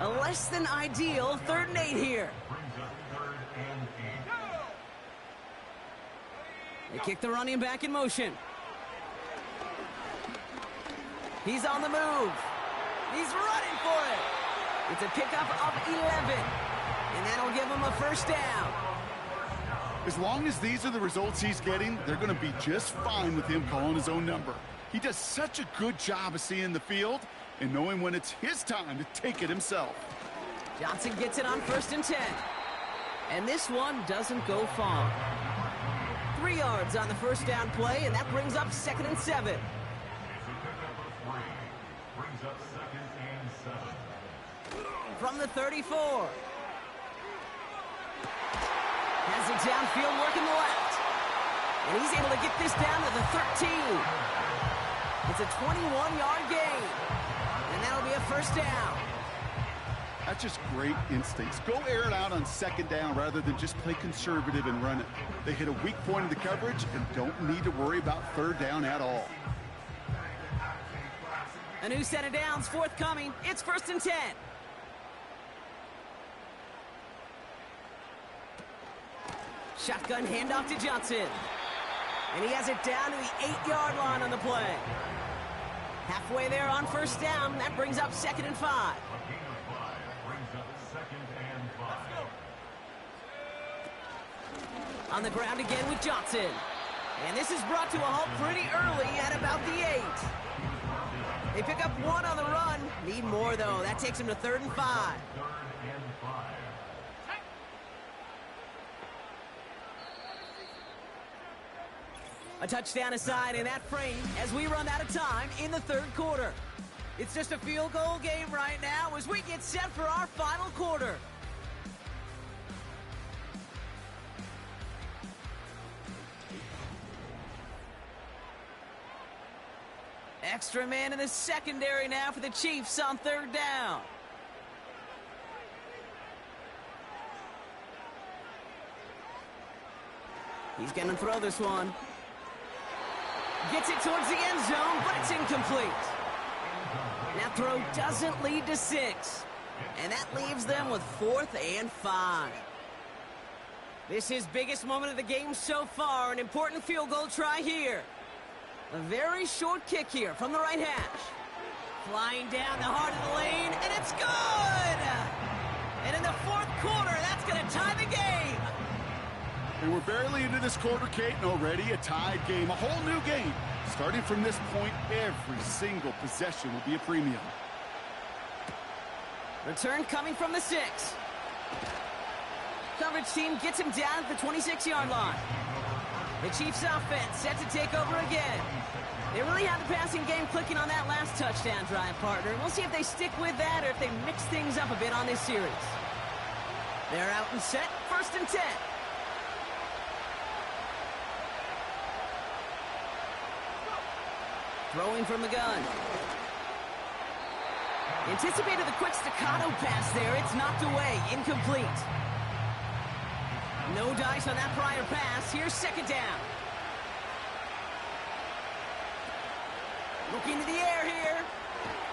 A less than ideal 3rd and 8 here. They kick the running back in motion. He's on the move. He's running for it. It's a pickup of 11. And that'll give him a first down. As long as these are the results he's getting, they're going to be just fine with him calling his own number. He does such a good job of seeing the field and knowing when it's his time to take it himself. Johnson gets it on 1st and 10. And this one doesn't go far. 3 yards on the first down play, and that brings up 2nd and 7. Brings up 2nd and 7. From the 34. Has it downfield, working the left. And he's able to get this down to the 13. It's a 21-yard gain. And that'll be a first down. That's just great instincts. Go air it out on second down rather than just play conservative and run it. They hit a weak point in the coverage and don't need to worry about third down at all. A new set of downs forthcoming. It's 1st and 10. Shotgun handoff to Johnson. And he has it down to the 8-yard line on the play. Halfway there on first down. That brings up 2nd and 5. On the ground again with Johnson. And this is brought to a halt pretty early at about the 8. They pick up 1 on the run. Need more, though. That takes them to 3rd and 5. A touchdown aside in that frame as we run out of time in the 3rd quarter. It's just a field goal game right now as we get set for our final quarter. Extra man in the secondary now for the Chiefs on 3rd down. He's going to throw this one. Gets it towards the end zone, but it's incomplete. That throw doesn't lead to 6. And that leaves them with 4th and 5. This is biggest moment of the game so far. An important field goal try here. A very short kick here from the right hash. Flying down the heart of the lane, and it's good! And in the 4th quarter, that's going to tie the game. And we're barely into this quarter, Kate, and already a tied game, a whole new game. Starting from this point, every single possession will be a premium. Return coming from the 6. Coverage team gets him down at the 26-yard line. The Chiefs offense set to take over again. They really have the passing game clicking on that last touchdown drive, partner. We'll see if they stick with that or if they mix things up a bit on this series. They're out and set, 1st and 10. Throwing from the gun. Anticipated the quick staccato pass there. It's knocked away, incomplete. No dice on that prior pass. Here's 2nd down. Looking to the air here.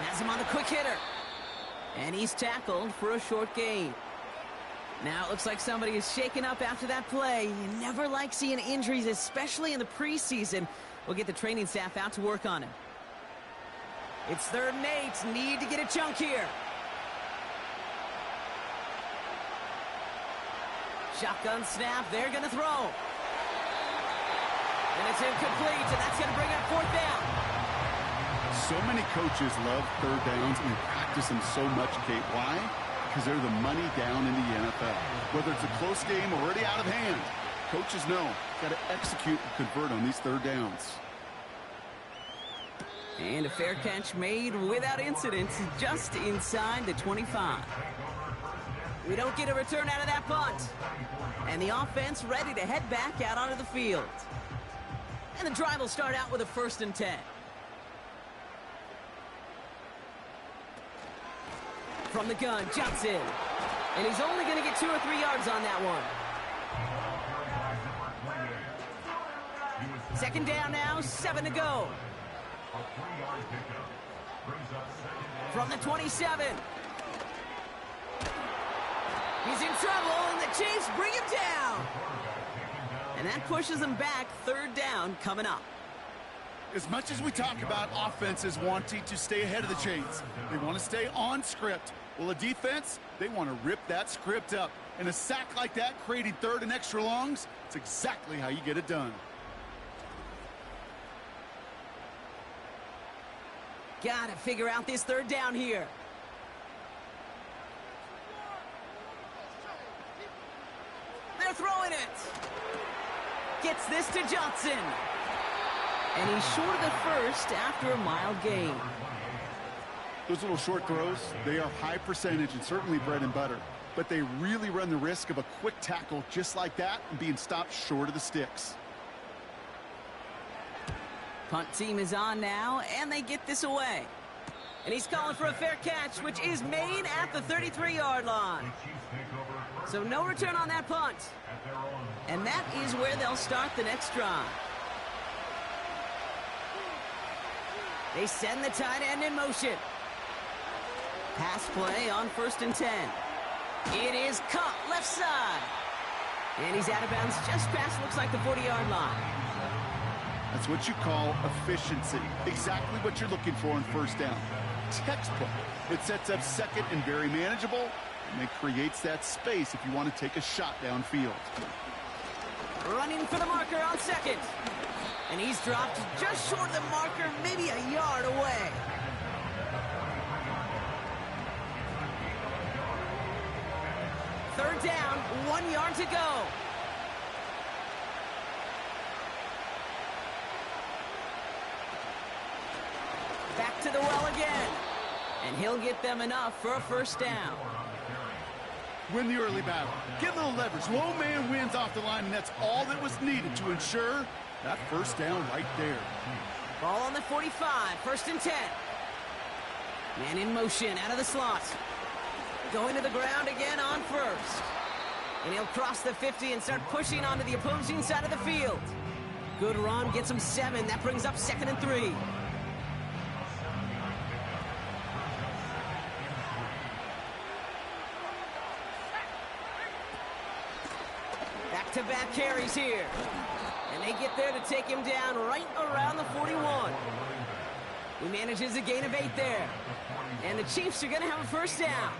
Has him on the quick hitter. And he's tackled for a short gain. Now it looks like somebody is shaken up after that play. You never like seeing injuries, especially in the preseason. We'll get the training staff out to work on him. It's 3rd and 8. Need to get a chunk here. Shotgun snap. They're going to throw. And it's incomplete, and that's going to bring up 4th down. So many coaches love 3rd downs and practice them so much, Kate. Why? Because they're the money down in the NFL. Whether it's a close game or already out of hand, coaches know got to execute and convert on these 3rd downs. And a fair catch made without incident just inside the 25. We don't get a return out of that punt. And the offense ready to head back out onto the field. And the drive will start out with a 1st and 10. From the gun, Johnson. And he's only going to get 2 or 3 yards on that one. 2nd down now, 7 to go. From the 27. He's in trouble, and the Chiefs bring him down. And that pushes them back. 3rd down coming up. As much as we talk about offenses wanting to stay ahead of the chains, they want to stay on script. Well, a defense, they want to rip that script up. And a sack like that, creating 3rd and extra longs, it's exactly how you get it done. Gotta figure out this 3rd down here. They're throwing it. Gets this to Johnson. And he's short of the 1st after a mild gain. Those little short throws, they are high percentage and certainly bread and butter. But they really run the risk of a quick tackle just like that and being stopped short of the sticks. Punt team is on now, and they get this away. And he's calling for a fair catch, which is made at the 33-yard line. So no return on that punt. And that is where they'll start the next drive. They send the tight end in motion. Pass play on 1st and 10. It is caught left side. And he's out of bounds just past, looks like, the 40-yard line. That's what you call efficiency. Exactly what you're looking for in 1st down. Textbook. It sets up 2nd and very manageable, and it creates that space if you want to take a shot downfield. Running for the marker on 2nd. And he's dropped just short of the marker, maybe a yard away. Third down, 1 yard to go. Back to the well again. And he'll get them enough for a 1st down. Win the early battle. Get a little leverage. Low man wins off the line, and that's all that was needed to ensure that 1st down right there. Ball on the 45, 1st and 10. Man in motion out of the slot. Going to the ground again on 1st. And he'll cross the 50 and start pushing onto the opposing side of the field. Good run, gets him 7. That brings up 2nd and 3. Back-to-back carries here. And they get there to take him down right around the 41. He manages a gain of 8 there. And the Chiefs are going to have a 1st down.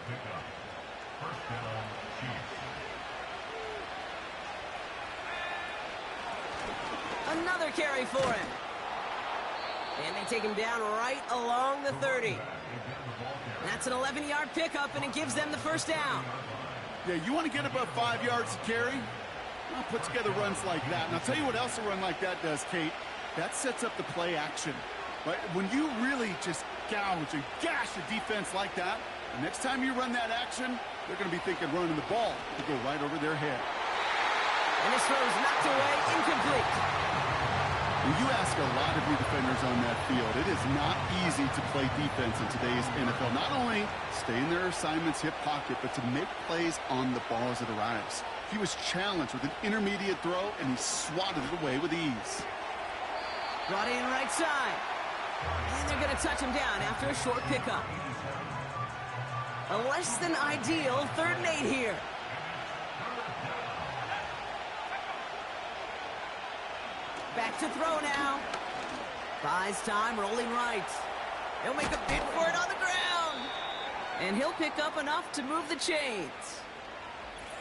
Another carry for him. And they take him down right along the 30. That's an 11-yard pickup, and it gives them the 1st down. Yeah, you want to get above 5 yards to carry? Well, put together runs like that. And I'll tell you what else a run like that does, Kate. That sets up the play action. But when you really just gouge and gash a defense like that, the next time you run that action, they're going to be thinking running the ball to go right over their head. And this throw is knocked away, incomplete. When you ask a lot of your defenders on that field, it is not easy to play defense in today's NFL. Not only stay in their assignment's hip pocket, but to make plays on the ball as it arrives. He was challenged with an intermediate throw, and he swatted it away with ease. Brought in right side. And they're going to touch him down after a short pickup. A less than ideal 3rd and 8 here. Back to throw now. Buys time, rolling right. He'll make a bid for it on the ground. And he'll pick up enough to move the chains.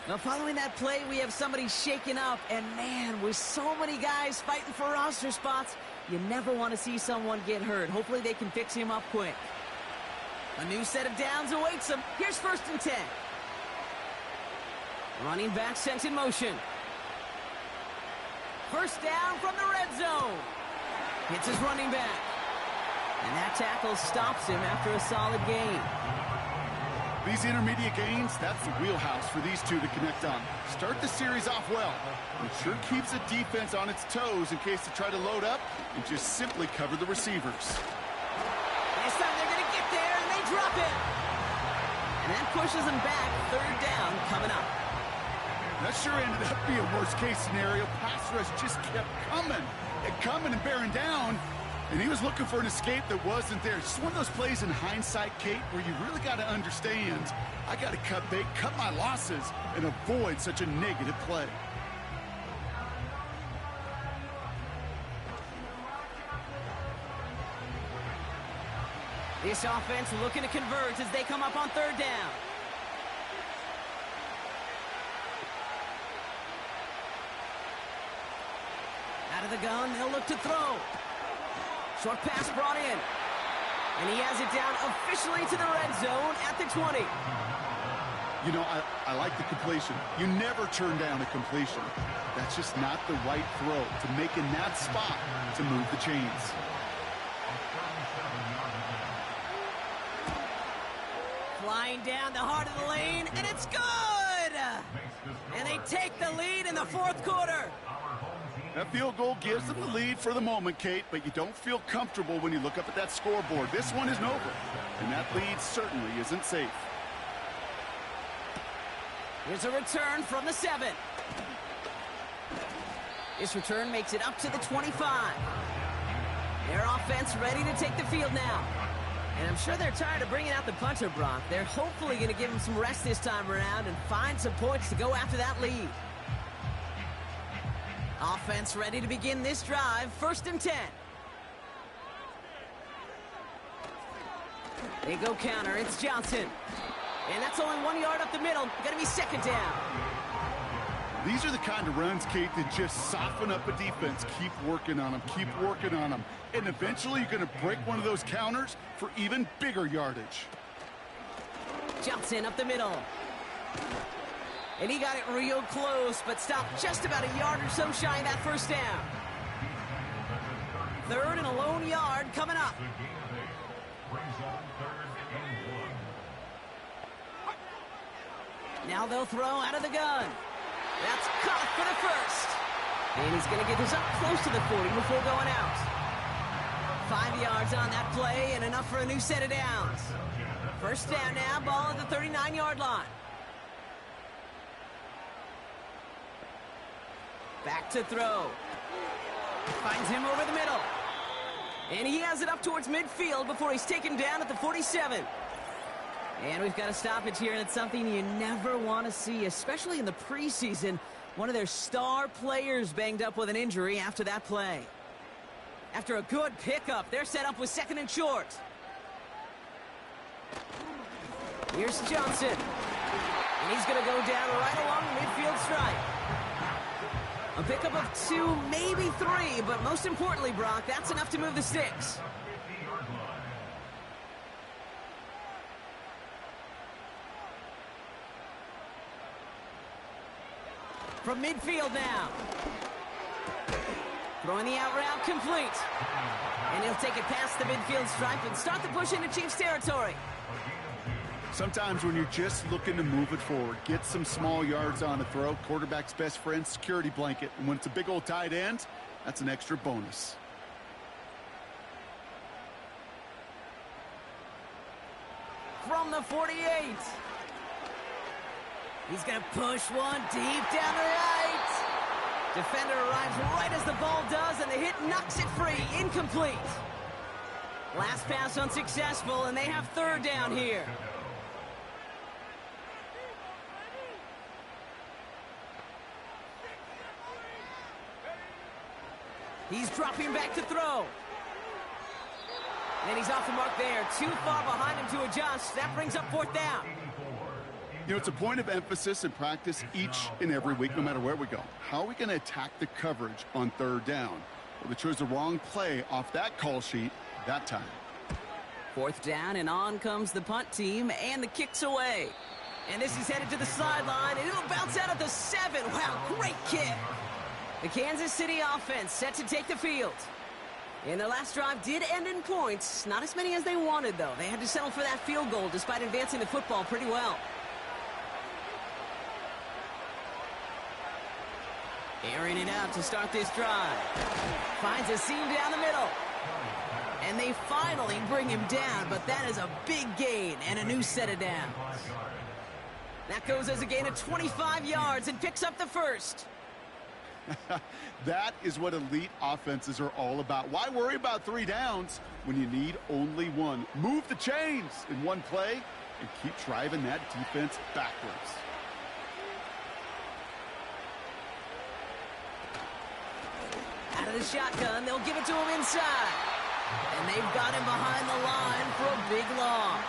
Now, following that play, we have somebody shaken up. And, man, with so many guys fighting for roster spots, you never want to see someone get hurt. Hopefully they can fix him up quick. A new set of downs awaits him. Here's 1st and 10. Running back sent in motion. 1st down from the red zone. Hits his running back. And that tackle stops him after a solid gain. These intermediate gains, that's the wheelhouse for these two to connect on. Start the series off well. It sure keeps the defense on its toes in case they try to load up and just simply cover the receivers. This time they're going to get there, and they drop it. And that pushes them back. 3rd down coming up. That sure ended up being a worst-case scenario. Pass rush just kept coming and bearing down. And he was looking for an escape that wasn't there. Just one of those plays in hindsight, Kate, where you really got to understand, I got to cut bait, cut my losses, and avoid such a negative play. This offense looking to convert as they come up on 3rd down. Out of the gun, they'll look to throw. Short pass brought in. And he has it down officially to the red zone at the 20. You know, I like the completion. You never turn down a completion. That's just not the right throw to make in that spot to move the chains. Flying down the heart of the lane, and it's good! And they take the lead in the 4th quarter. That field goal gives them the lead for the moment, Kate, but you don't feel comfortable when you look up at that scoreboard. This one isn't over, and that lead certainly isn't safe. Here's a return from the 7. This return makes it up to the 25. Their offense ready to take the field now. And I'm sure they're tired of bringing out the punter, Brock. They're hopefully going to give him some rest this time around and find some points to go after that lead. Offense ready to begin this drive. 1st and 10. They go counter. It's Johnson. And that's only 1 yard up the middle. Going to be 2nd down. These are the kind of runs, Kate, that just soften up a defense. Keep working on them. Keep working on them. And eventually you're going to break one of those counters for even bigger yardage. Johnson up the middle. And he got it real close, but stopped just about a yard or so shy of that 1st down. 3rd and a lone yard coming up. Now they'll throw out of the gun. That's caught for the 1st. And he's going to get this up close to the 40 before going out. 5 yards on that play and enough for a new set of downs. 1st down now, ball at the 39-yard line. Back to throw. Finds him over the middle. And he has it up towards midfield before he's taken down at the 47. And we've got a stoppage here, and it's something you never want to see, especially in the preseason. One of their star players banged up with an injury after that play. After a good pickup, they're set up with 2nd and short. Here's Johnson. And he's going to go down right along the midfield stripe. A pickup of 2, maybe 3, but most importantly, Brock, that's enough to move the sticks. From midfield now. Throwing the out route complete. And he'll take it past the midfield stripe and start the push into Chiefs territory. Sometimes when you're just looking to move it forward, get some small yards on a throw, quarterback's best friend, security blanket. And when it's a big old tight end, that's an extra bonus. From the 48. He's going to push one deep down the right. Defender arrives right as the ball does, and the hit knocks it free. Incomplete. Last pass unsuccessful, and they have 3rd down here. He's dropping back to throw. And he's off the mark there. Too far behind him to adjust. That brings up 4th down. You know, it's a point of emphasis in practice each and every week, no matter where we go. How are we going to attack the coverage on 3rd down? Well, they chose the wrong play off that call sheet that time. 4th down, and on comes the punt team, and the kick's away. And this is headed to the sideline, and it'll bounce out at the 7. Wow, great kick. The Kansas City offense set to take the field. And their last drive did end in points. Not as many as they wanted, though. They had to settle for that field goal despite advancing the football pretty well. Airing it out to start this drive. Finds a seam down the middle. And they finally bring him down, but that is a big gain and a new set of downs. That goes as a gain of 25 yards and picks up the 1st. That is what elite offenses are all about. Why worry about 3 downs when you need only 1? Move the chains in one play and keep driving that defense backwards. Out of the shotgun, they'll give it to him inside. And they've got him behind the line for a big loss.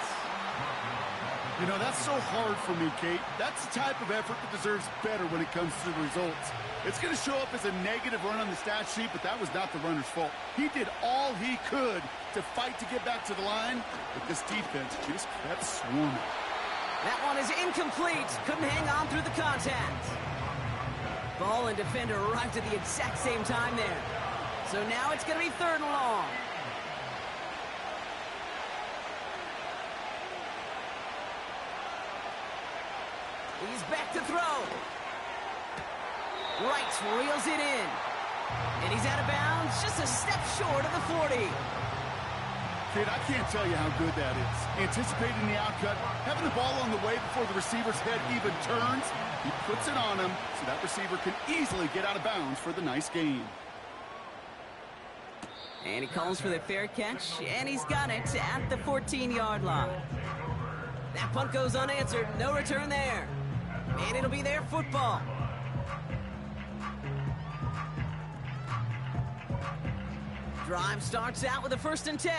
You know, that's so hard for me, Kate. That's the type of effort that deserves better when it comes to the results. It's going to show up as a negative run on the stat sheet, but that was not the runner's fault. He did all he could to fight to get back to the line, but this defense just kept swarming. That one is incomplete. Couldn't hang on through the contact. Ball and defender arrived at the exact same time there. So now it's going to be 3rd and long. He's back to throw. Wright reels it in. And he's out of bounds, just a step short of the 40. Kid, I can't tell you how good that is. Anticipating the outcut, having the ball on the way before the receiver's head even turns. He puts it on him so that receiver can easily get out of bounds for the nice gain. And he calls for the fair catch, and he's got it at the 14-yard line. That punt goes unanswered, no return there. And it'll be their football. Drive starts out with a 1st and 10.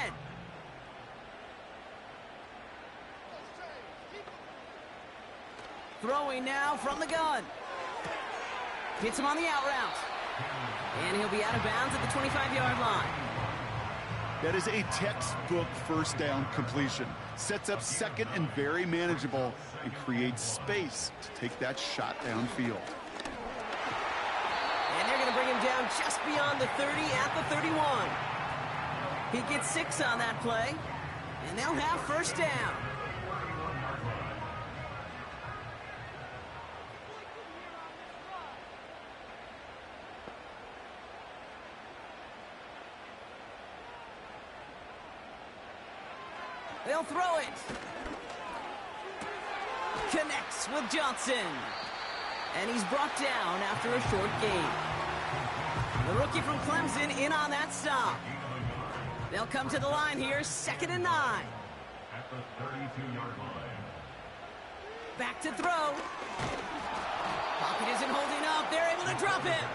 Throwing now from the gun. Hits him on the out route. And he'll be out of bounds at the 25-yard line. That is a textbook first down completion. Sets up second and very manageable and creates space to take that shot downfield. And they're going to bring him down just beyond the 30 at the 31. He gets 6 on that play, and they'll have 1st down. They'll throw it. Connects with Johnson. And he's brought down after a short gain. The rookie from Clemson in on that stop. They'll come to the line here, 2nd and 9. At the 32-yard line. Back to throw. Pocket isn't holding up. They're able to drop him.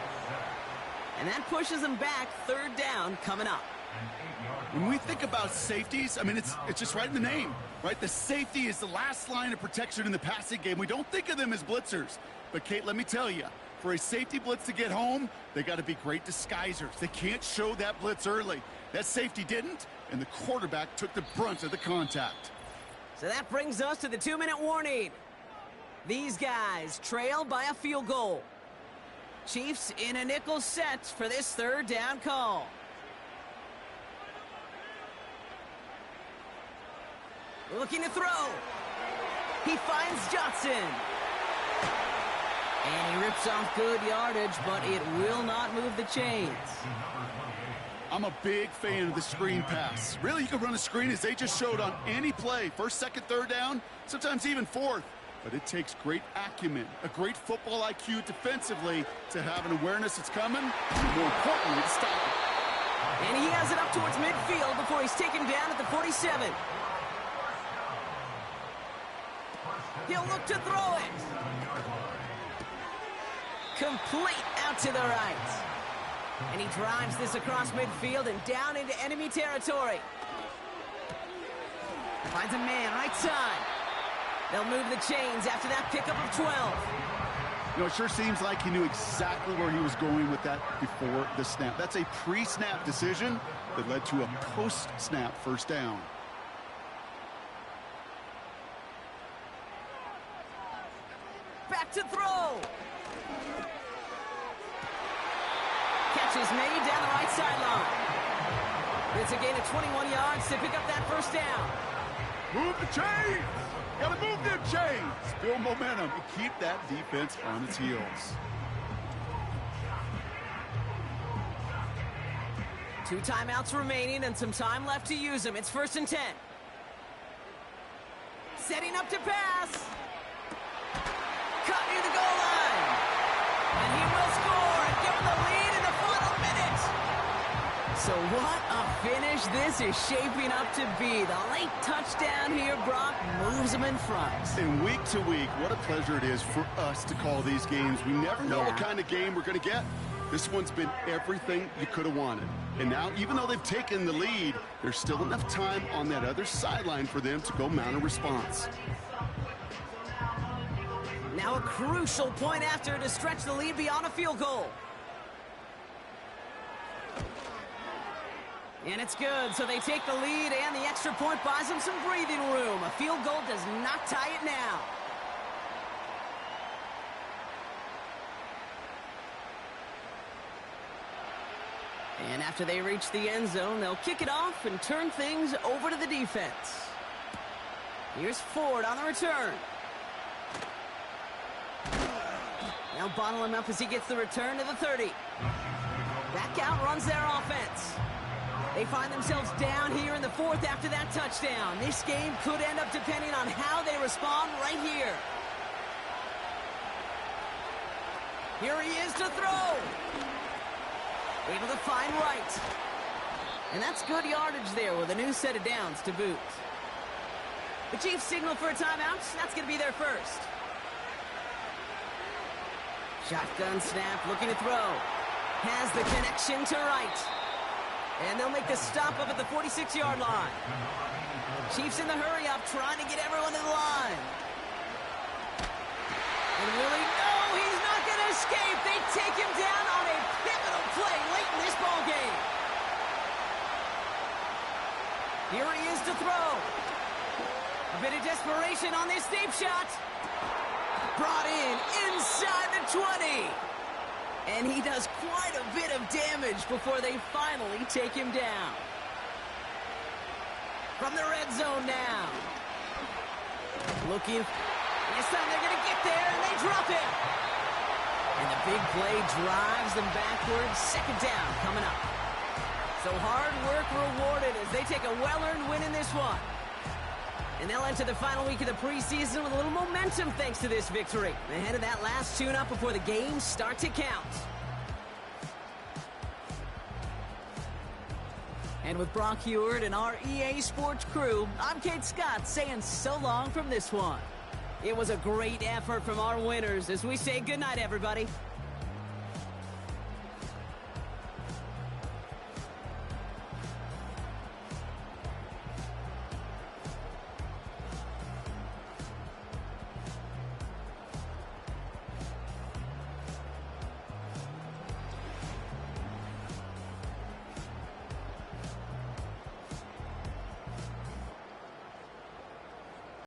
And that pushes them back. 3rd down coming up. When we think about safeties, I mean, it's just right in the name, right? The safety is the last line of protection in the passing game. We don't think of them as blitzers. But, Kate, let me tell you, for a safety blitz to get home, they got to be great disguisers. They can't show that blitz early. That safety didn't, and the quarterback took the brunt of the contact. So that brings us to the 2-minute warning. These guys trail by a field goal. Chiefs in a nickel set for this 3rd down call. Looking to throw. He finds Johnson. And he rips off good yardage, but it will not move the chains. I'm a big fan of the screen pass. Really, you can run a screen as they just showed on any play. 1st, 2nd, 3rd down, sometimes even 4th. But it takes great acumen, a great football IQ defensively to have an awareness that's coming, and more importantly, to stop it. And he has it up towards midfield before he's taken down at the 47. He'll look to throw it. Complete out to the right. And he drives this across midfield and down into enemy territory. Finds a man right side. They'll move the chains after that pickup of 12. You know, it sure seems like he knew exactly where he was going with that before the snap. That's a pre-snap decision that led to a post-snap 1st down. Back to throw. Catch is made down the right sideline. It's a gain of 21 yards to pick up that 1st down. Move the chains! Gotta move them chains! Build momentum and keep that defense on its heels. 2 timeouts remaining and some time left to use them. It's 1st and 10. Setting up to pass. Cut near the goal line. And he will score and give him the lead in the final minute. So what a finish this is shaping up to be. The late touchdown here, Brock, moves him in front. And week to week, what a pleasure it is for us to call these games. We never know what kind of game we're going to get. This one's been everything you could have wanted. And now, even though they've taken the lead, there's still enough time on that other sideline for them to go mount a response. Now a crucial point after to stretch the lead beyond a field goal. And it's good, so they take the lead, and the extra point buys them some breathing room. A field goal does not tie it now. And after they reach the end zone, they'll kick it off and turn things over to the defense. Here's Ford on the return. Now bottle him up as he gets the return to the 30. That outruns their offense. They find themselves down here in the fourth after that touchdown. This game could end up depending on how they respond right here. Here he is to throw. Able to find Wright. And that's good yardage there with a new set of downs to boot. The Chiefs signal for a timeout. That's going to be their first. Shotgun snap, looking to throw. Has the connection to Wright. And they'll make the stop up at the 46-yard line. Chiefs in the hurry up, trying to get everyone to the line. And Willie, no, he's not going to escape. They take him down on a pivotal play late in this ball game. Here he is to throw. A bit of desperation on this deep shot. Brought in inside the 20. And he does quite a bit of damage before they finally take him down. From the red zone now. Looking. This time they're going to get there, and they drop him. And the big play drives them backwards. Second down coming up. So hard work rewarded as they take a well-earned win in this one. And they'll enter the final week of the preseason with a little momentum thanks to this victory. Ahead of that last tune-up before the games start to count. And with Brock Heward and our EA Sports crew, I'm Kate Scott saying so long from this one. It was a great effort from our winners as we say goodnight, everybody.